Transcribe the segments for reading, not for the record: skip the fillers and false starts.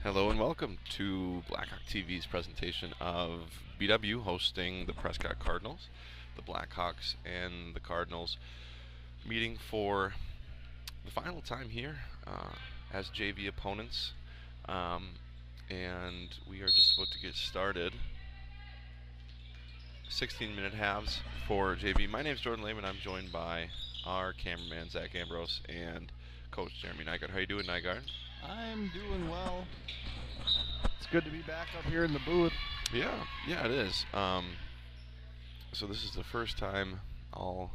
Hello and welcome to Blackhawk TV's presentation of BW hosting the Prescott Cardinals. The Blackhawks and the Cardinals meeting for the final time here as JV opponents. And we are just about to get started. 16-minute halves for JV. My name is Jordan Lehman. I'm joined by our cameraman, Zach Ambrose, and Coach Jeremy Nygaard. How you doing, Nygaard? I'm doing well. It's good to be back up here in the booth. Yeah, it is. So this is the first time I'll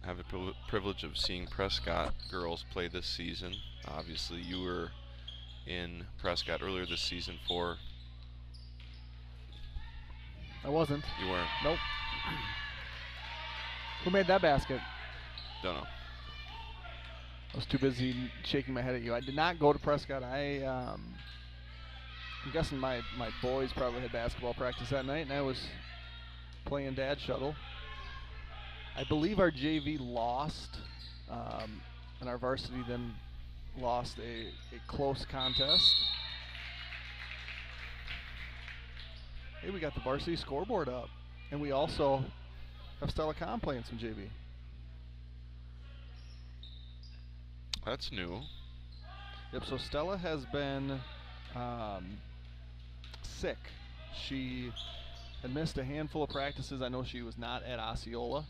have the privilege of seeing Prescott girls play this season. Obviously, you were in Prescott earlier this season for... I wasn't. You weren't? Nope. Who made that basket? Don't know. I was too busy shaking my head at you. I did not go to Prescott. I'm guessing my boys probably had basketball practice that night, and I was playing dad shuttle. I believe our JV lost, and our varsity then lost a close contest. Hey, we got the varsity scoreboard up, and we also have Stella Kahn playing some JV. That's new. Yep, so Stella has been sick. She had missed a handful of practices. I know she was not at Osceola.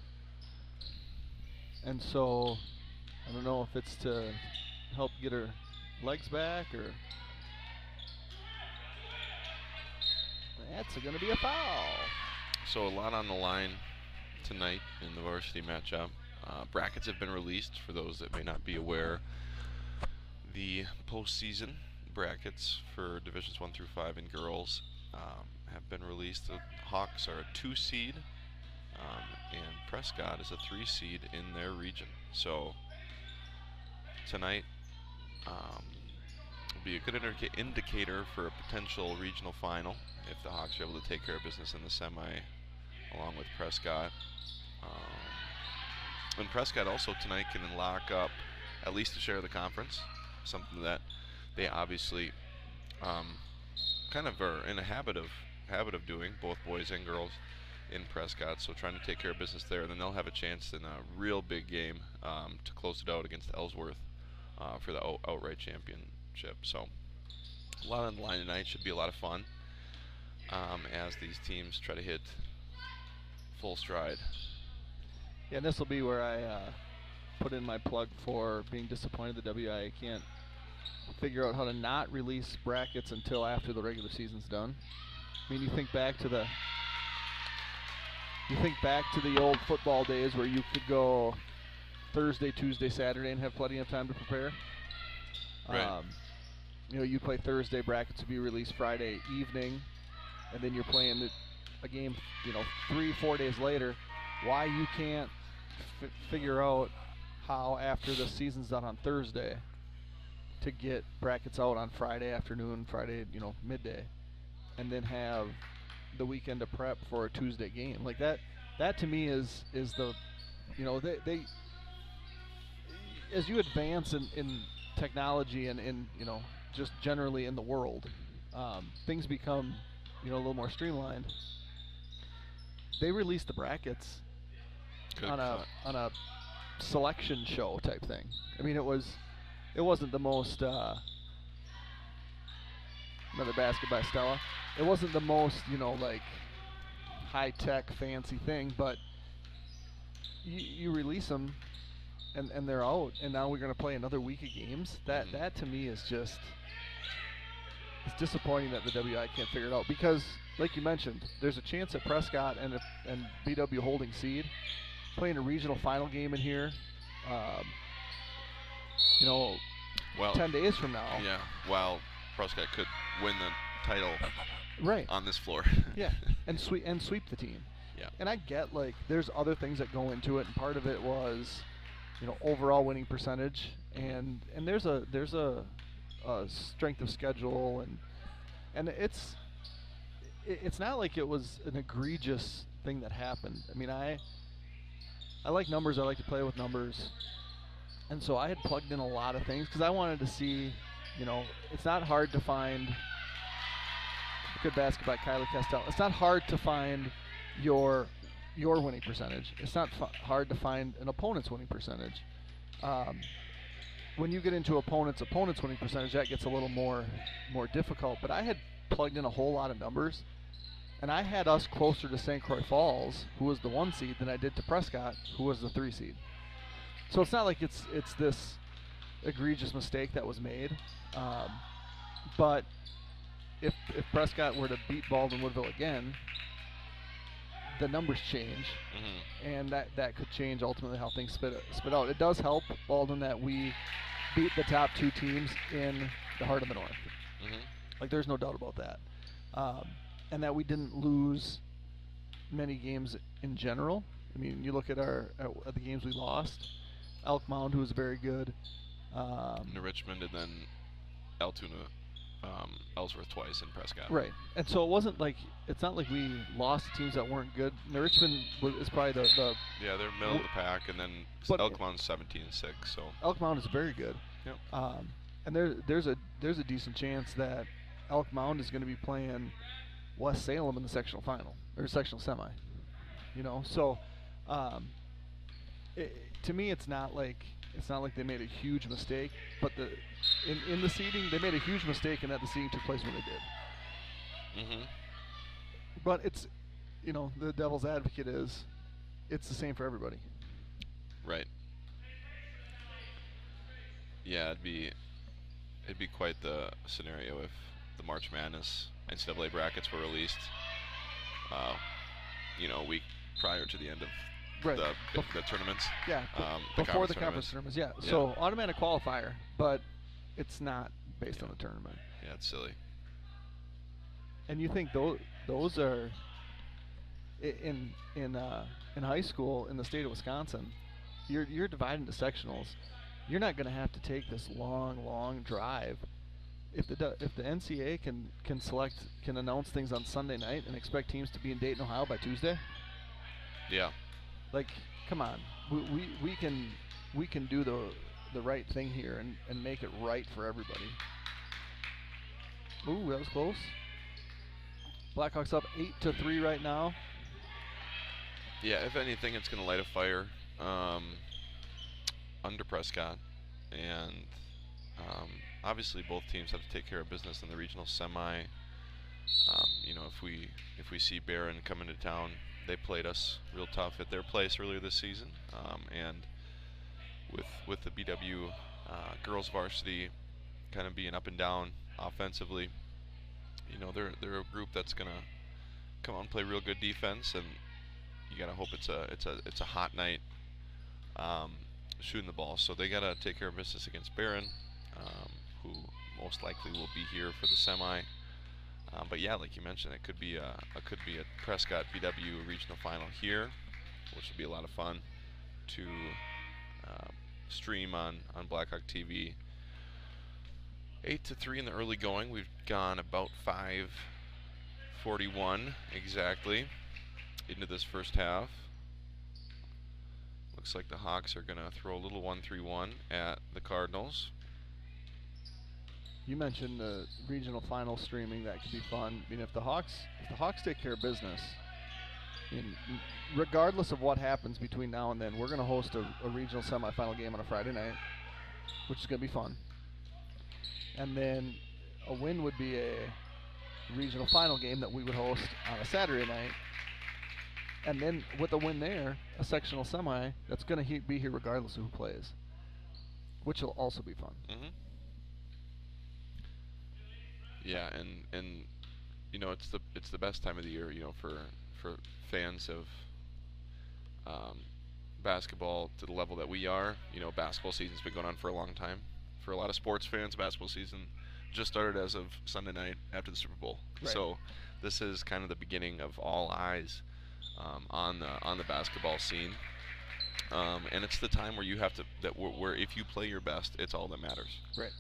And so I don't know if it's to help get her legs back or... That's going to be a foul. So a lot on the line tonight in the varsity matchup. Brackets have been released for those that may not be aware. The postseason brackets for Divisions 1 through 5 in girls have been released. The Hawks are a 2 seed, and Prescott is a 3 seed in their region. So tonight will be a good indicator for a potential regional final if the Hawks are able to take care of business in the semi along with Prescott. And Prescott also tonight can lock up at least a share of the conference, something that they obviously kind of are in a habit of doing, both boys and girls in Prescott. So trying to take care of business there, and then they'll have a chance in a real big game to close it out against Ellsworth for the outright championship. So a lot on the line tonight. Should be a lot of fun as these teams try to hit full stride. Yeah, and this will be where I put in my plug for being disappointed the WIA can't figure out how to not release brackets until after the regular season's done. I mean, you think back to the old football days where you could go Thursday, Tuesday, Saturday and have plenty of time to prepare. Right. You know, you play Thursday, brackets would be released Friday evening, and then you're playing a game, 3-4 days later. Why you can't figure out how after the season's done on Thursday to get brackets out on Friday afternoon, Friday, midday, and then have the weekend to prep for a Tuesday game. Like that to me is the, they as you advance in technology and in, just generally in the world, things become, a little more streamlined. They released the brackets on a selection show type thing. I mean, it wasn't the most another basket by Stella. It wasn't the most like high tech fancy thing, but you release them and they're out, and now we're going to play another week of games. That to me is just, it's disappointing that the WI can't figure it out, because like you mentioned, there's a chance that Prescott and BW holding seed playing a regional final game in here, well, 10 days from now. Yeah, while Prescott could win the title right on this floor. Yeah, and sweep the team. Yeah. And I get, like, there's other things that go into it, and part of it was, overall winning percentage, and there's a strength of schedule, and it's not like it was an egregious thing that happened. I mean, I like numbers. I like to play with numbers. And so I had plugged in a lot of things because I wanted to see, it's not hard to find good basket by Kylie Castell. It's not hard to find your winning percentage. It's not hard to find an opponent's winning percentage. When you get into opponent's winning percentage, that gets a little more difficult. But I had plugged in a whole lot of numbers, and I had us closer to St. Croix Falls, who was the 1 seed, than I did to Prescott, who was the 3 seed. So it's not like it's this egregious mistake that was made. But if Prescott were to beat Baldwin Woodville again, the numbers change, and that could change ultimately how things spit out. It does help Baldwin that we beat the top 2 teams in the heart of the North. Like, there's no doubt about that. And that we didn't lose many games in general. I mean, you look at at the games we lost. Elk Mound, who was very good. New Richmond, and then Altoona, Ellsworth twice, in Prescott. Right. And so it's not like we lost to teams that weren't good. New Richmond is probably the yeah, they're middle of the pack, and then Elk Mound's 17-6. So Elk Mound is very good. Yep. And there's a decent chance that Elk Mound is going to be playing West Salem in the sectional final or sectional semi. So to me, it's not like they made a huge mistake, but in the seeding, they made a huge mistake in that the seeding took place when they did. But it's, the devil's advocate is, it's the same for everybody. Right. Yeah, it'd be quite the scenario if the March Madness NCAA brackets were released, a week prior to the end of the tournaments. Yeah, before the conference tournaments. Yeah. So automatic qualifier, but it's not based on the tournament. Yeah, it's silly. And you think those are in high school in the state of Wisconsin, you're divided into sectionals. You're not going to have to take this long drive. If the NCAA can announce things on Sunday night and expect teams to be in Dayton, Ohio by Tuesday. Yeah. Like, come on, we can do the right thing here and make it right for everybody. Ooh, that was close. Blackhawks up 8-3 right now. Yeah, if anything, it's going to light a fire under Prescott, and obviously both teams have to take care of business in the regional semi. If we see Barron come into town, they played us real tough at their place earlier this season, and with the BW girls varsity kind of being up and down offensively, they're a group that's gonna come out and play real good defense, and you gotta hope it's a hot night shooting the ball. So they gotta take care of business against Barron, who most likely will be here for the semi. But yeah, like you mentioned, it could be a Prescott BW regional final here, which will be a lot of fun to stream on Blackhawk TV. 8-3 in the early going. We've gone about 5:41 exactly into this first half. Looks like the Hawks are going to throw a little 1-3-1 at the Cardinals. You mentioned the regional final streaming. That could be fun. I mean, if the Hawks take care of business, regardless of what happens between now and then, we're going to host a regional semifinal game on a Friday night, which is going to be fun. And then a win would be a regional final game that we would host on a Saturday night. And then with a win there, a sectional semi that's going to be here regardless of who plays, which will also be fun. Yeah, and it's the best time of the year, for fans of basketball to the level that we are. Basketball season's been going on for a long time. For a lot of sports fans, basketball season just started as of Sunday night after the Super Bowl. Right. So this is kind of the beginning of all eyes on the basketball scene. And it's the time where you have to where if you play your best, it's all that matters. Right.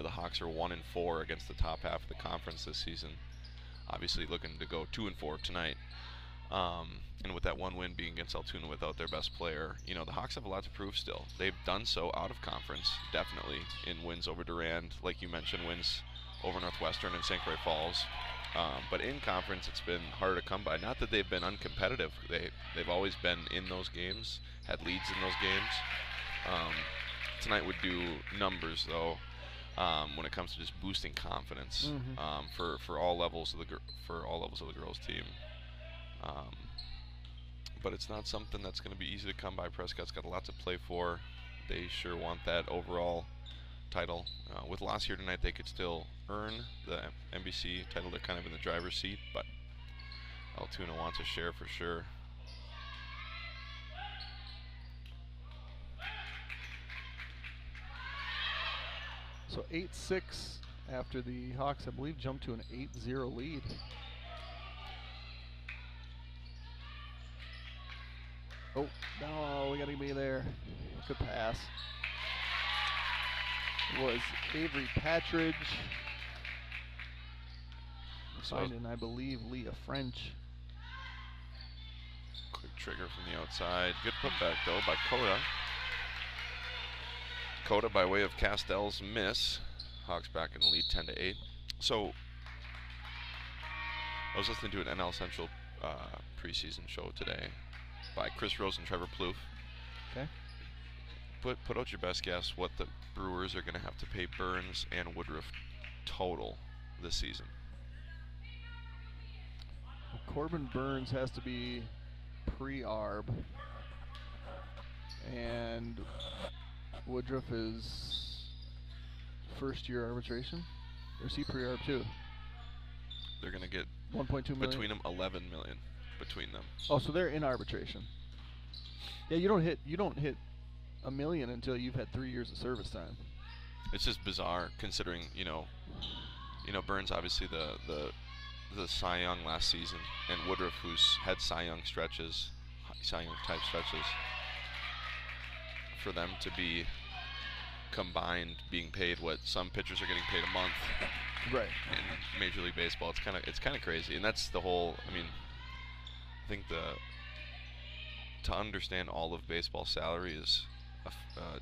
The Hawks are 1-4 against the top half of the conference this season. Obviously, looking to go 2-4 tonight. And with that one win being against Altoona without their best player, the Hawks have a lot to prove still. They've done so out of conference, definitely, in wins over Durand. Like you mentioned, wins over Northwestern and St. Croix Falls. But in conference, it's been harder to come by. Not that they've been uncompetitive. They've always been in those games, had leads in those games. Tonight would do numbers, though, when it comes to just boosting confidence for all levels of the girls' team. But it's not something that's going to be easy to come by. Prescott's got a lot to play for. They sure want that overall title. With loss here tonight, they could still earn the NBC title. They're kind of in the driver's seat, but Altoona wants a share for sure. So 8-6 after the Hawks, I believe, jumped to an 8-0 lead. Oh, no, we got to be there. Good pass. It was Avery Patridge. Finding, I believe, Leah French. Quick trigger from the outside. Good putback, though, by Coda. Coda by way of Castell's miss. Hawks back in the lead 10-8. So, I was listening to an NL Central preseason show today by Chris Rose and Trevor Plouffe. Okay. Put out your best guess what the Brewers are going to have to pay Burns and Woodruff total this season. Well, Corbin Burns has to be pre-ARB, and Woodruff is first-year arbitration. Or is he pre-ARB too? They're going to get 1.2 million between them, 11 million between them. Oh, so they're in arbitration. Yeah, you don't hit $1 million until you've had 3 years of service time. It's just bizarre considering, you know Burns obviously the Cy Young last season, and Woodruff, who's had Cy Young type stretches. For them to be combined being paid what some pitchers are getting paid a month, right, in Major League Baseball, it's kind of crazy, and that's the whole. I mean, I think to understand all of baseball salary is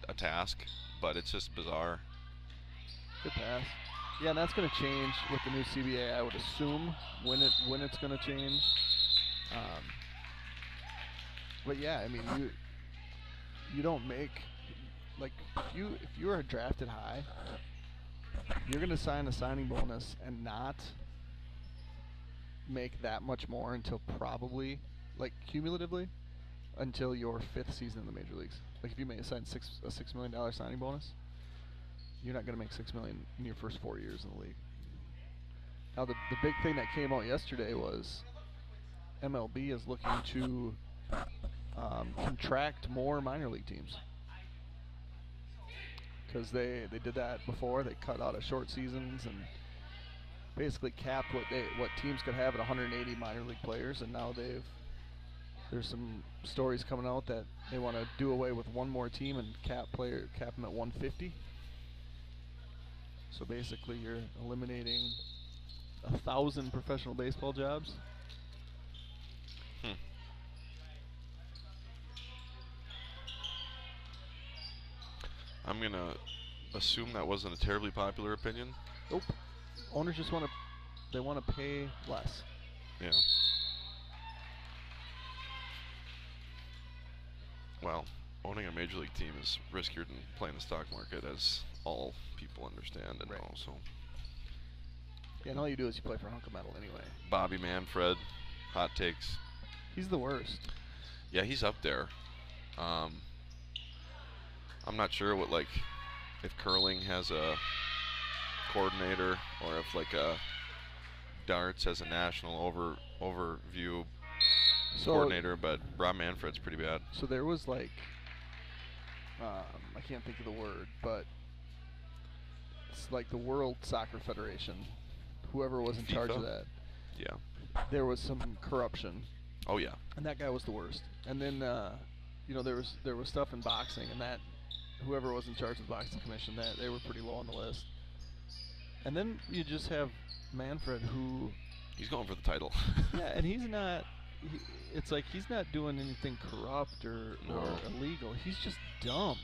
a task, but it's just bizarre. Good pass. Yeah, and that's going to change with the new CBA, I would assume, when it's going to change. But yeah, I mean, you don't make, like, if you are drafted high, you're going to sign a signing bonus and not make that much more until probably, like, cumulatively, until your 5th season in the major leagues. Like, if you may sign a $6 million signing bonus, you're not going to make $6 million in your first 4 years in the league. Now, the big thing that came out yesterday was MLB is looking to contract more minor league teams, because they did that before. They cut out of short seasons and basically capped what teams could have at 180 minor league players, and now there's some stories coming out that they want to do away with one more team and cap them at 150. So basically, you're eliminating 1,000 professional baseball jobs. I'm gonna assume that wasn't a terribly popular opinion. Nope. Owners just want to pay less. Yeah. Well, owning a major league team is riskier than playing the stock market, as all people understand and know. So. Yeah, and all you do is you play for a hunk of metal anyway. Bobby Manfred, hot takes. He's the worst. Yeah, he's up there. I'm not sure if curling has a coordinator, or if darts has a national overview coordinator, but Rob Manfred's pretty bad. So there was I can't think of the word, but it's like the World Soccer Federation, whoever was in FIFA? charge of that. Yeah. There was some corruption. Oh yeah. And that guy was the worst. And then there was stuff in boxing, and that whoever was in charge of the boxing commission, that they were pretty low on the list. And then you just have Manfred, who he's going for the title. Yeah, and he's not. It's like he's not doing anything corrupt or illegal. He's just dumb.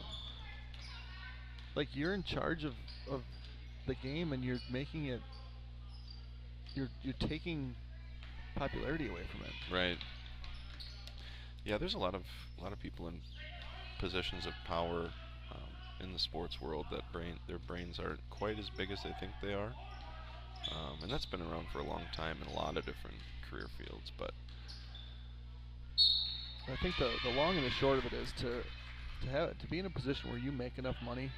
Like, you're in charge of the game and you're making it. You're taking popularity away from it. Right. Yeah, there's a lot of people in positions of power in the sports world that their brains aren't quite as big as they think they are, and that's been around for a long time in a lot of different career fields. But I think the long and the short of it is to be in a position where you make enough money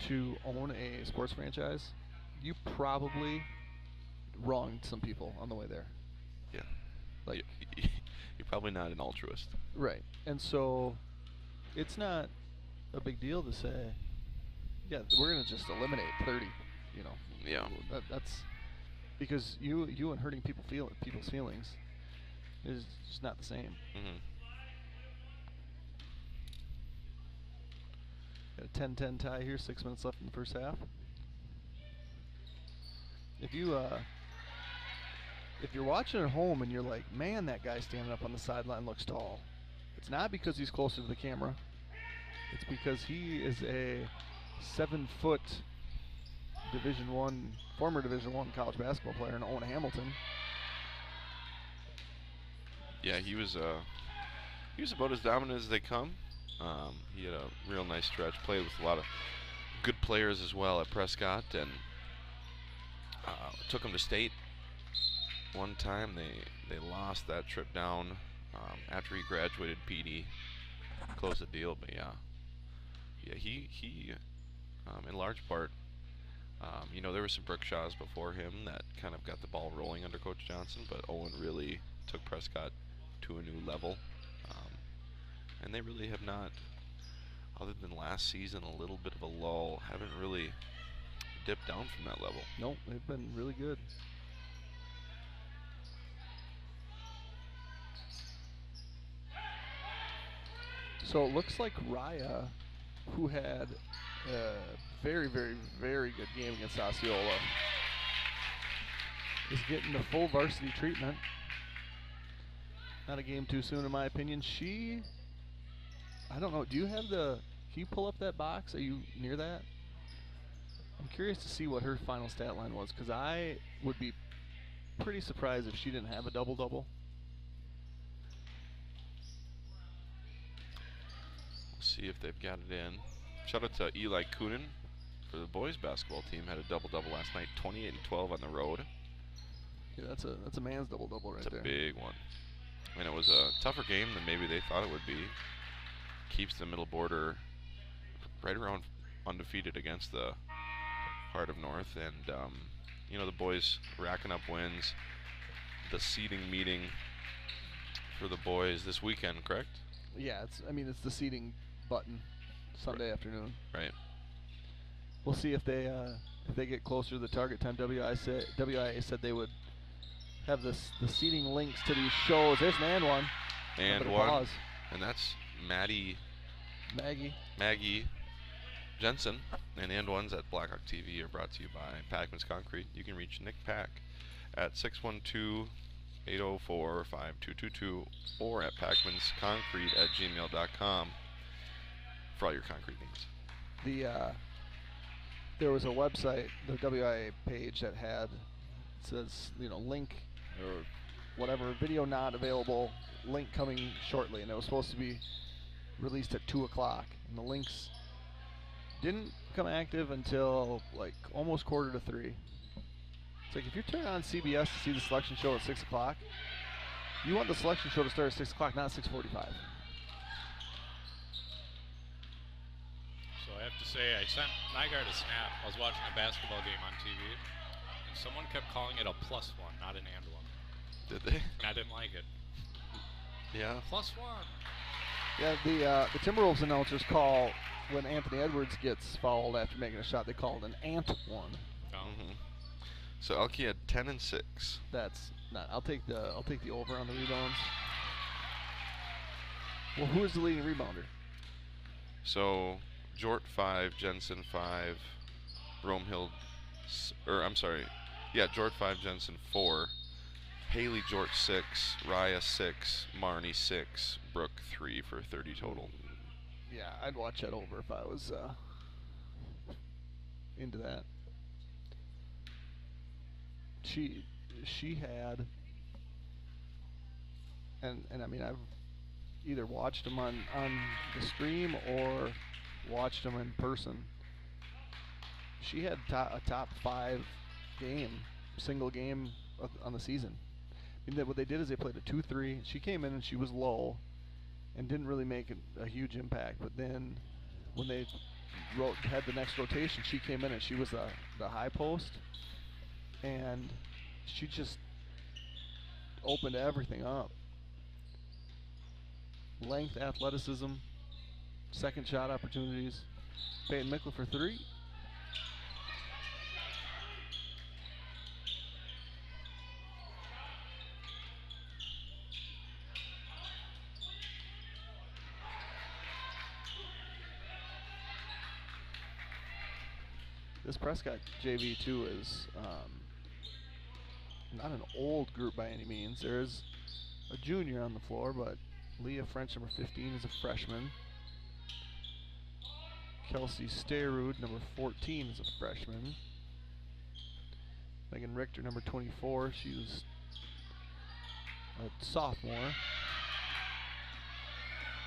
to own a sports franchise. You probably wronged some people on the way there. yeah, Like you're probably not an altruist. Right. And so it's not a big deal to say, yeah, we're going to just eliminate 30, you know. Yeah. That's because you and hurting people's feelings is just not the same. Mm-hmm. Got a 10-10 tie here, 6 minutes left in the first half. If you're watching at home and you're like, man, that guy standing up on the sideline looks tall, it's not because he's closer to the camera. It's because he is a 7-foot former Division I college basketball player, and Owen Hamilton. Yeah, he was about as dominant as they come. He had a real nice stretch. Played with a lot of good players as well at Prescott, and took him to state one time. They lost that trip down after he graduated PD, closed the deal. But yeah, he in large part, there were some Brickshaws before him that kind of got the ball rolling under Coach Johnson, but Owen really took Prescott to a new level, and they really have not, other than last season, a little bit of a lull, haven't really dipped down from that level. Nope, they've been really good. So it looks like Raya, who had a very, very, very good game against Osceola, is getting the full varsity treatment. Not a game too soon, in my opinion. I don't know, can you pull up that box? Are you near that? I'm curious to see what her final stat line was, because I would be pretty surprised if she didn't have a double-double. We'll see if they've got it in. Shout out to Eli Coonan for the boys basketball team. Had a double-double last night, 28 and 12 on the road. Yeah, that's a man's double-double right there. It's a big one. And it was a tougher game than maybe they thought it would be. Keeps the middle border right around undefeated against the Heart of North, and the boys racking up wins. The seeding meeting for the boys this weekend, correct? Yeah, it's the seeding button Sunday afternoon. Right. We'll see if they get closer to the target time. WIA said they would have the seating links to these shows. There's an and one. And one. Pause. And that's Maggie Jensen. And ones at Blackhawk TV are brought to you by Packman's Concrete. You can reach Nick Pack at 612-804-5222 or at packmansconcrete@gmail.com for all your concrete needs. There was a website, the WIA page, that says link or whatever, video not available, link coming shortly, and it was supposed to be released at 2 o'clock, and the links didn't become active until like almost 2:45. It's like if you're turning on CBS to see the selection show at 6 o'clock, you want the selection show to start at 6 o'clock, not 6:45. So I have to say, I sent Nygaard a snap. I was watching a basketball game on TV, and someone kept calling it a +1, not an and one. Did they? And I didn't like it. Yeah. +1. Yeah, the Timberwolves announcers call when Anthony Edwards gets fouled after making a shot, they call it an ant one. Oh. Mm-hmm. So Elke had 10 and 6. That's not. I'll take the over on the rebounds. Well, who is the leading rebounder? So Jort 5, Jensen 5, Jort 5, Jensen 4, Haley Jort 6, Raya 6, Marnie 6, Brooke 3 for 30 total. Yeah, I'd watch that over if I was. If I was Edwards. Yeah, I would too. If I was Edwards. If I was Edwards. into that. She had, and I mean, I've either watched them on the stream or watched them in person. She had a top 5 single game on the season. And what they did is they played a 2-3. She came in and she was low and didn't really make a huge impact. But then when they had the next rotation, she came in and she was the high post. And she just opened everything up. Length, athleticism, second shot opportunities. Peyton Mickle for 3. This Prescott JV too is not an old group by any means. There is a junior on the floor, but Leah French, number 15, is a freshman. Kelsey Sterud, number 14, is a freshman. Megan Richter, number 24, she was a sophomore.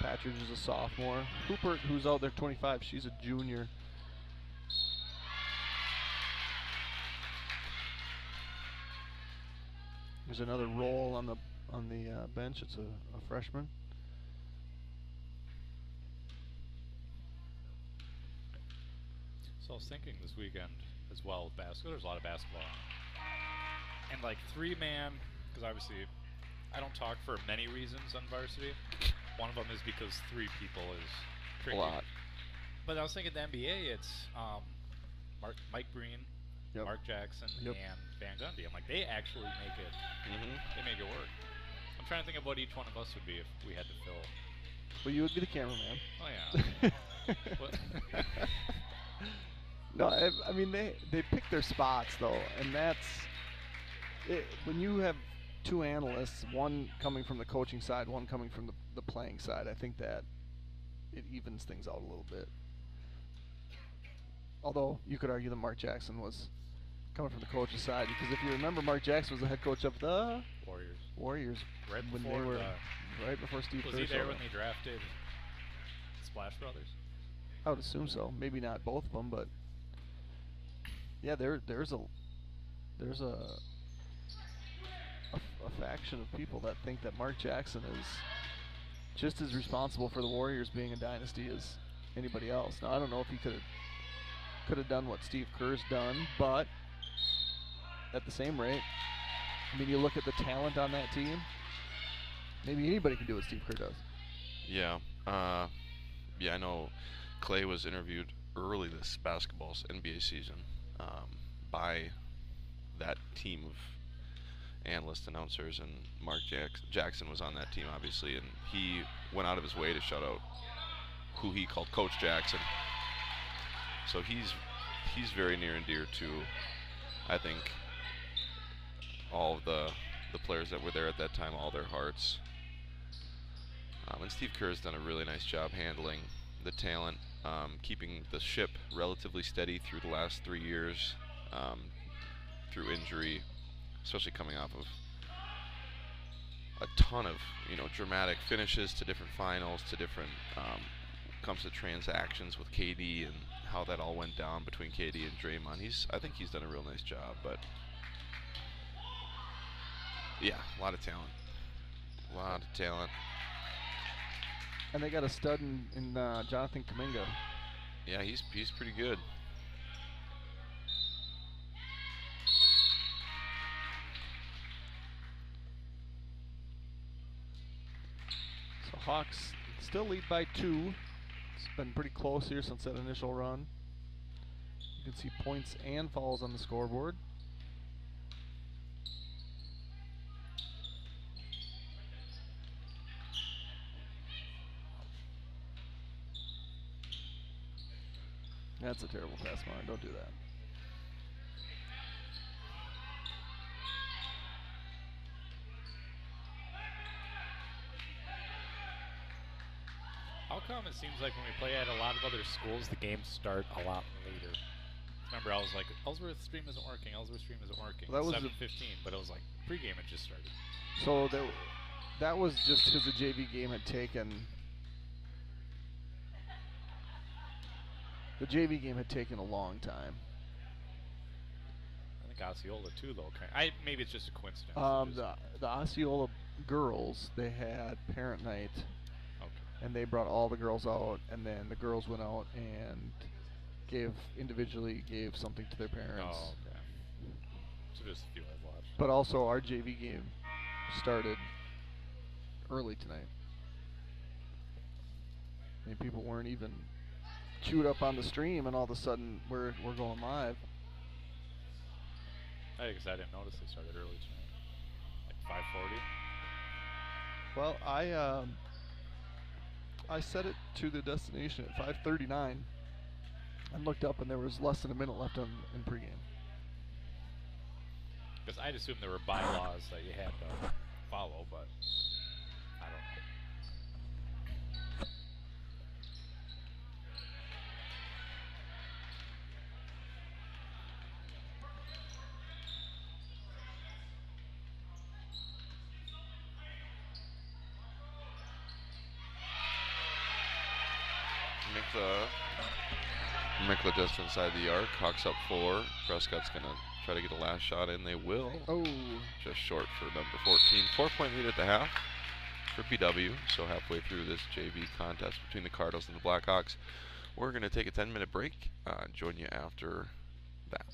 Patridge is a sophomore. Hooper, who's out there, 25, she's a junior. There's another roll on the bench. It's a freshman. So I was thinking this weekend as well with basketball. There's a lot of basketball, and like 3-man, because obviously I don't talk for many reasons on varsity. One of them is because 3 people is tricky. A lot. But I was thinking the NBA, it's Mike Breen, Yep. Mark Jackson, Yep. and Van Gundy. I'm like, they actually make it. They make it work. I'm trying to think of what each one of us would be if we had to fill. Well, you would be the cameraman. Oh yeah. No, I mean they pick their spots though, and that's it. When you have 2 analysts, one coming from the coaching side, one coming from the playing side, I think that it evens things out a little bit. Although you could argue that Mark Jackson was coming from the coach's side, because if you remember, Mark Jackson was the head coach of the Warriors Right when before they were right before Steve Kerr. Was he there when they drafted Splash Brothers? I would assume so. Maybe not both of them, but yeah, there's a faction of people that think that Mark Jackson is just as responsible for the Warriors being a dynasty as anybody else. Now I don't know if he could have done what Steve Kerr's done, but at the same rate, I mean, you look at the talent on that team. Maybe anybody can do what Steve Kerr does. Yeah. Yeah, I know Clay was interviewed early this basketball's NBA season by that team of analyst announcers, and Mark Jackson was on that team, obviously, and he went out of his way to shout out who he called Coach Jackson. So he's very near and dear to, I think, all of the players that were there at that time, all their hearts. And Steve Kerr has done a really nice job handling the talent, keeping the ship relatively steady through the last 3 years, through injury, especially coming off of a ton of dramatic finishes to different finals, to different comes to transactions with KD and how that all went down between KD and Draymond. I think he's done a real nice job, but yeah, a lot of talent. And they got a stud in Jonathan Kuminga. Yeah, he's pretty good. So Hawks still lead by 2. It's been pretty close here since that initial run. You can see points and fouls on the scoreboard. That's a terrible pass, Martin. Don't do that. How come it seems like when we play at a lot of other schools, the games start a lot later? Remember, I was like, Ellsworth stream isn't working. Ellsworth stream isn't working. That was 7:15, but it was like pregame had just started. So that was just because the JV game had taken. The JV game had taken a long time. I think Osceola too, though. Maybe it's just a coincidence. The Osceola girls, they had parent night, and they brought all the girls out, and then the girls went out and individually gave something to their parents. Oh, okay. So just a few I've watched. But also our JV game started early tonight. I mean, people weren't even queued up on the stream, and all of a sudden we're going live. I guess I didn't notice they started early tonight, like 5:40. Well, I set it to the destination at 5:39. I looked up, and there was less than a minute left in pregame. Because I'd assume there were bylaws that you had to follow, but I don't know. Mikla just inside the arc. Hawks up 4. Prescott's going to try to get a last shot in. They will. Oh. Just short for number 14. 4-point lead at the half for PW. So halfway through this JV contest between the Cardinals and the Blackhawks. We're going to take a 10-minute break. Join you after that.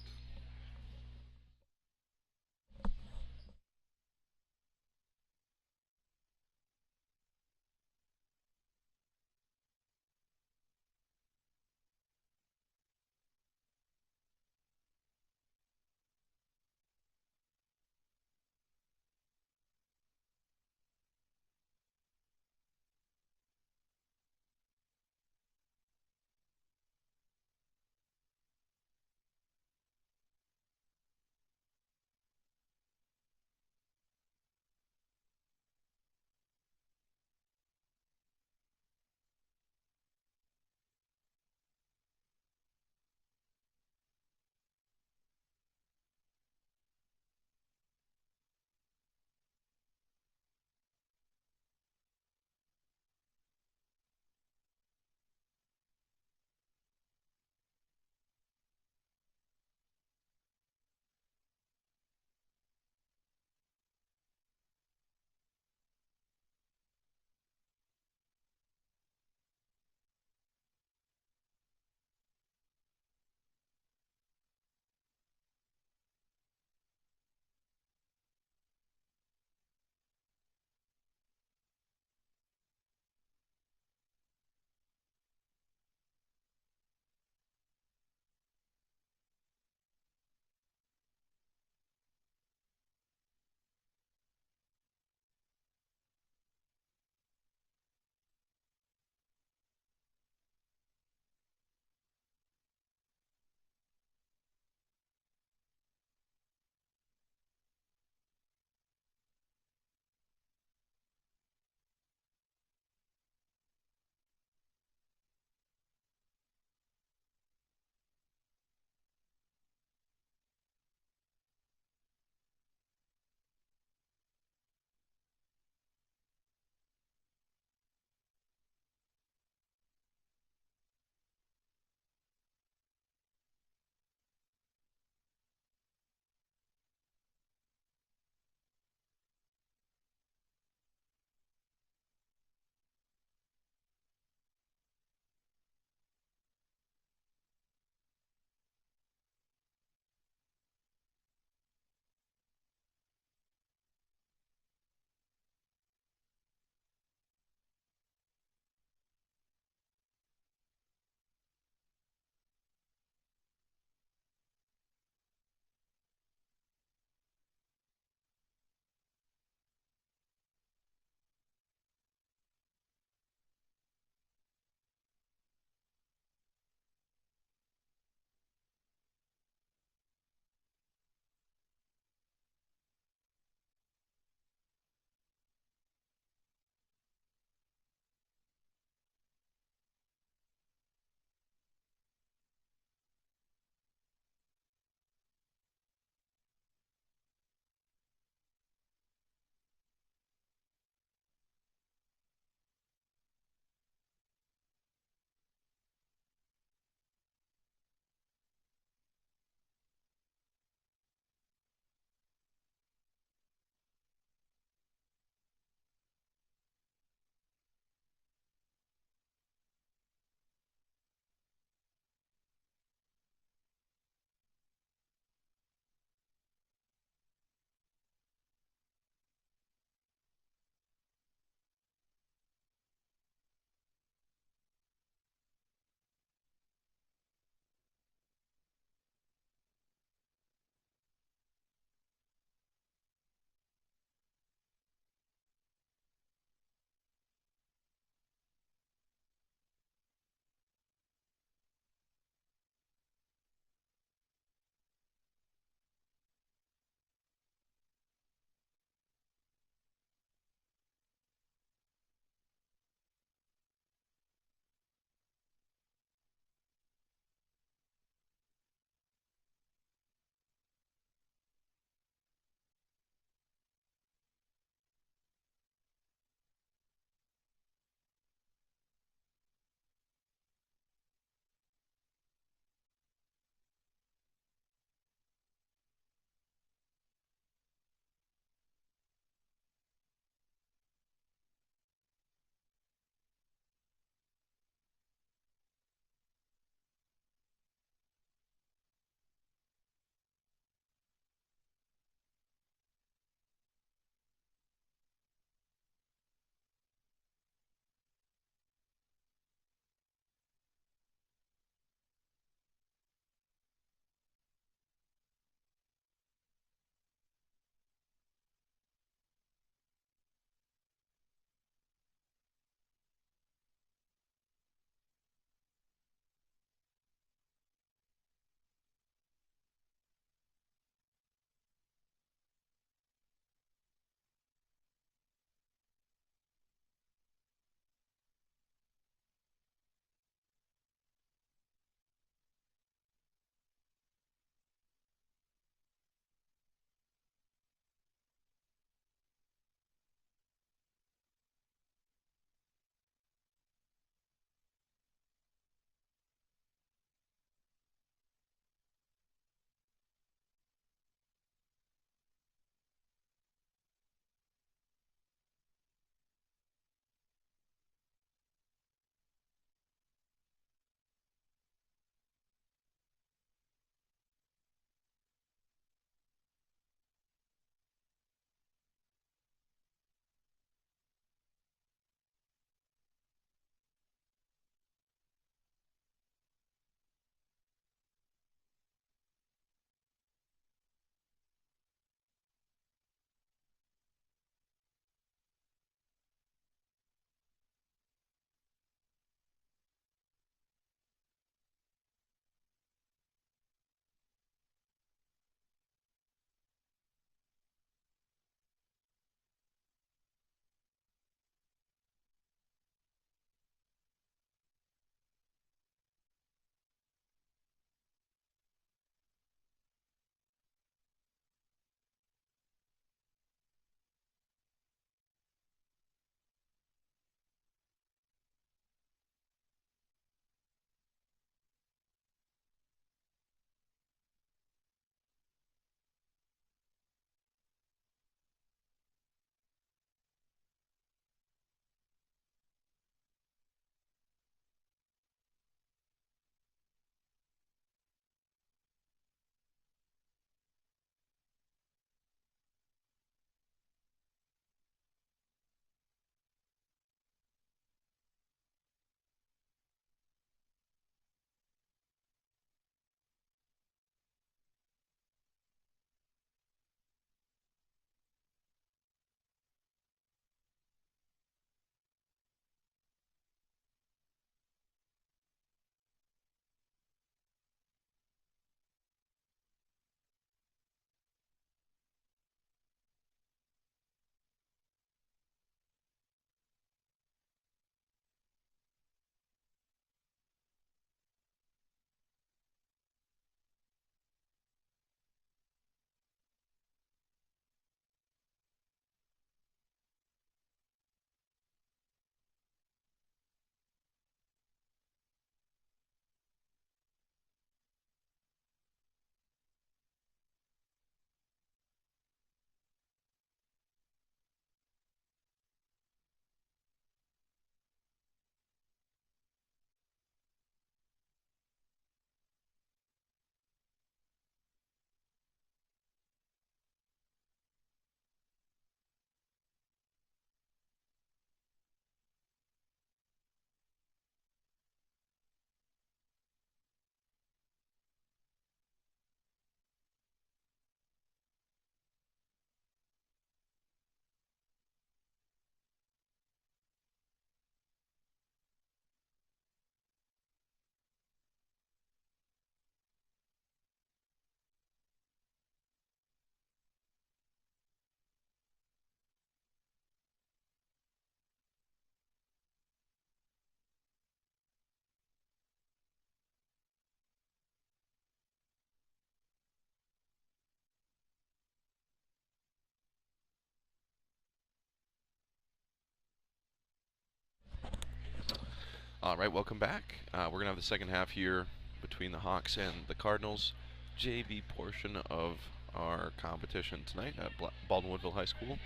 All right, welcome back. We're going to have the second half here between the Hawks and the Cardinals. JV portion of our competition tonight at Baldwin-Woodville High School.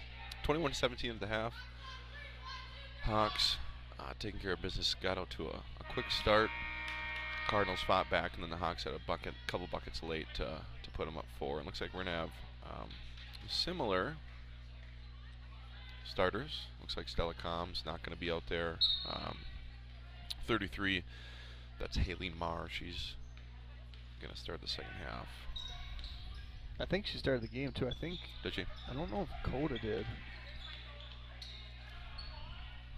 21-17 at the half. Hawks taking care of business, got out to a quick start. Cardinals fought back, and then the Hawks had a couple buckets late to put them up 4. It looks like we're going to have similar starters. Looks like Stella Combs not going to be out there. 33, that's Haley Marr. She's going to start the second half. I think she started the game too. Did she? I don't know if Coda did.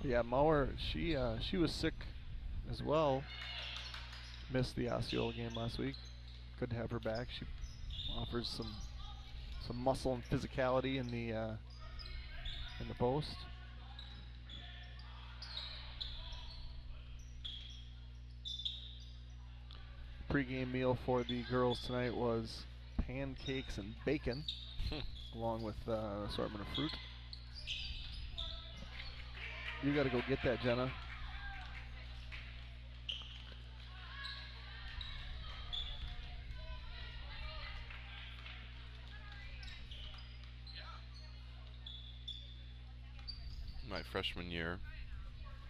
But yeah, Mauer, she was sick as well. Missed the Osceola game last week. Good to have her back. She offers some muscle and physicality in the post. Pre-game meal for the girls tonight was pancakes and bacon, along with an assortment of fruit. You got to go get that, Jenna. My freshman year,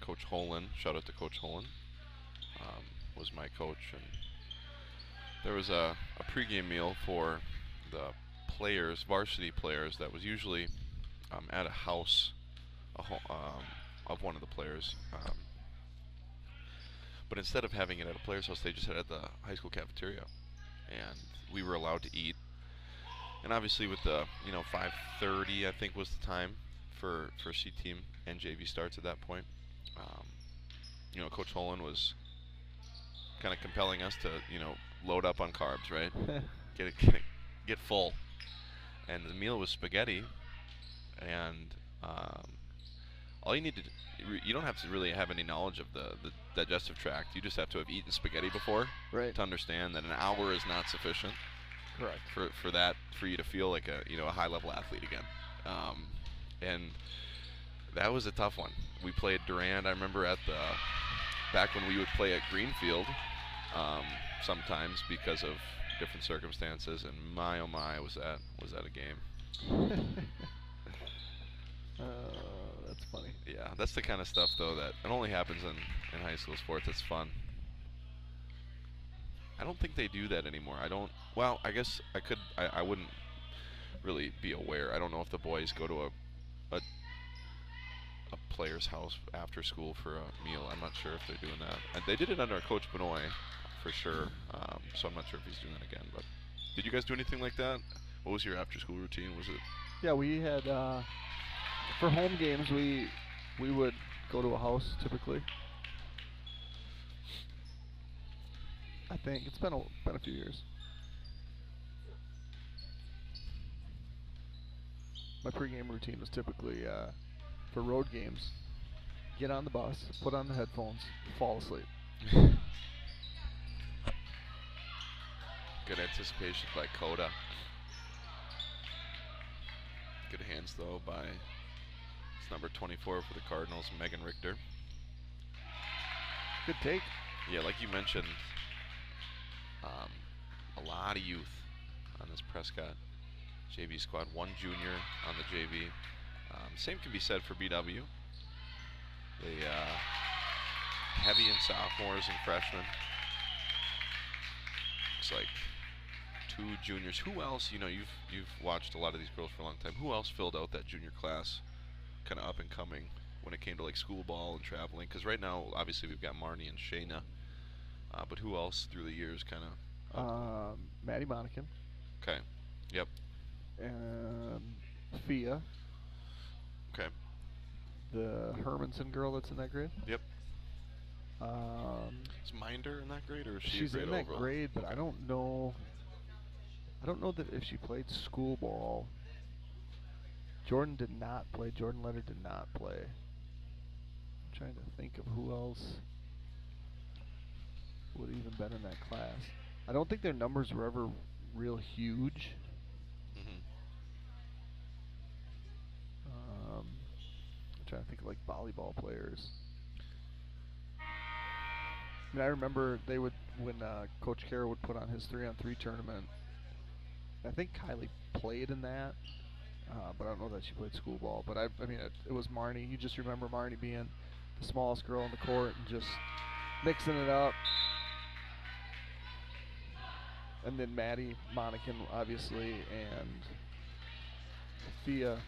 Coach Holland, shout out to Coach Holland, was my coach, and there was a pregame meal for the players, varsity players, that was usually at a house of one of the players. But instead of having it at a player's house, they just had it at the high school cafeteria, and we were allowed to eat. And obviously, with the 5:30, I think was the time for C team and JV starts at that point. Coach Holland was kind of compelling us to load up on carbs, right? get full. And the meal was spaghetti, and all you need to you don't have to really have any knowledge of the digestive tract. You just have to have eaten spaghetti before, right, to understand that an hour is not sufficient. Correct. For you to feel like a high level athlete again. And that was a tough one. We played Durand. I remember back when we would play at Greenfield, sometimes because of different circumstances, and my oh my, was that a game. That's funny. Yeah, that's the kind of stuff though that it only happens in high school sports. It's fun. I don't think they do that anymore. Well, I guess I wouldn't really be aware. I don't know if the boys go to a player's house after school for a meal. I'm not sure if they're doing that. And they did it under Coach Benoit for sure. So I'm not sure if he's doing that again. But did you guys do anything like that? What was your after school routine? Was it? Yeah, we had for home games we would go to a house typically. I think it's been a few years. My pregame routine was typically for road games, get on the bus, put on the headphones, fall asleep. Good anticipation by Coda. Good hands though by number 24 for the Cardinals, Megan Richter. Good take. Yeah, like you mentioned, a lot of youth on this Prescott JV squad. One junior on the JV. Same can be said for BW. They heavy in sophomores and freshmen. Looks like 2 juniors. Who else? You've watched a lot of these girls for a long time. Who else filled out that junior class, kind of up and coming, when it came to like school ball and traveling? Because right now, obviously, we've got Marnie and Shayna. But who else through the years, kind of? Maddie Monacan. Okay. Yep. Fia. Okay. The Hermanson girl that's in that grade. Yep. Is Minder in that grade, or is she she's a grade in that overall? grade, but Okay. I don't know that if she played school ball. Jordan did not play. Jordan Leonard did not play. I'm trying to think of who else would have even been in that class. I don't think their numbers were ever real huge. I'm trying to think of like volleyball players. And I remember they would, when Coach Carroll would put on his 3-on-3 tournament, I think Kylie played in that, but I don't know that she played school ball. But I mean, it was Marnie. You just remember Marnie being the smallest girl in the court and just mixing it up. And then Maddie Monacan, obviously, and Thea.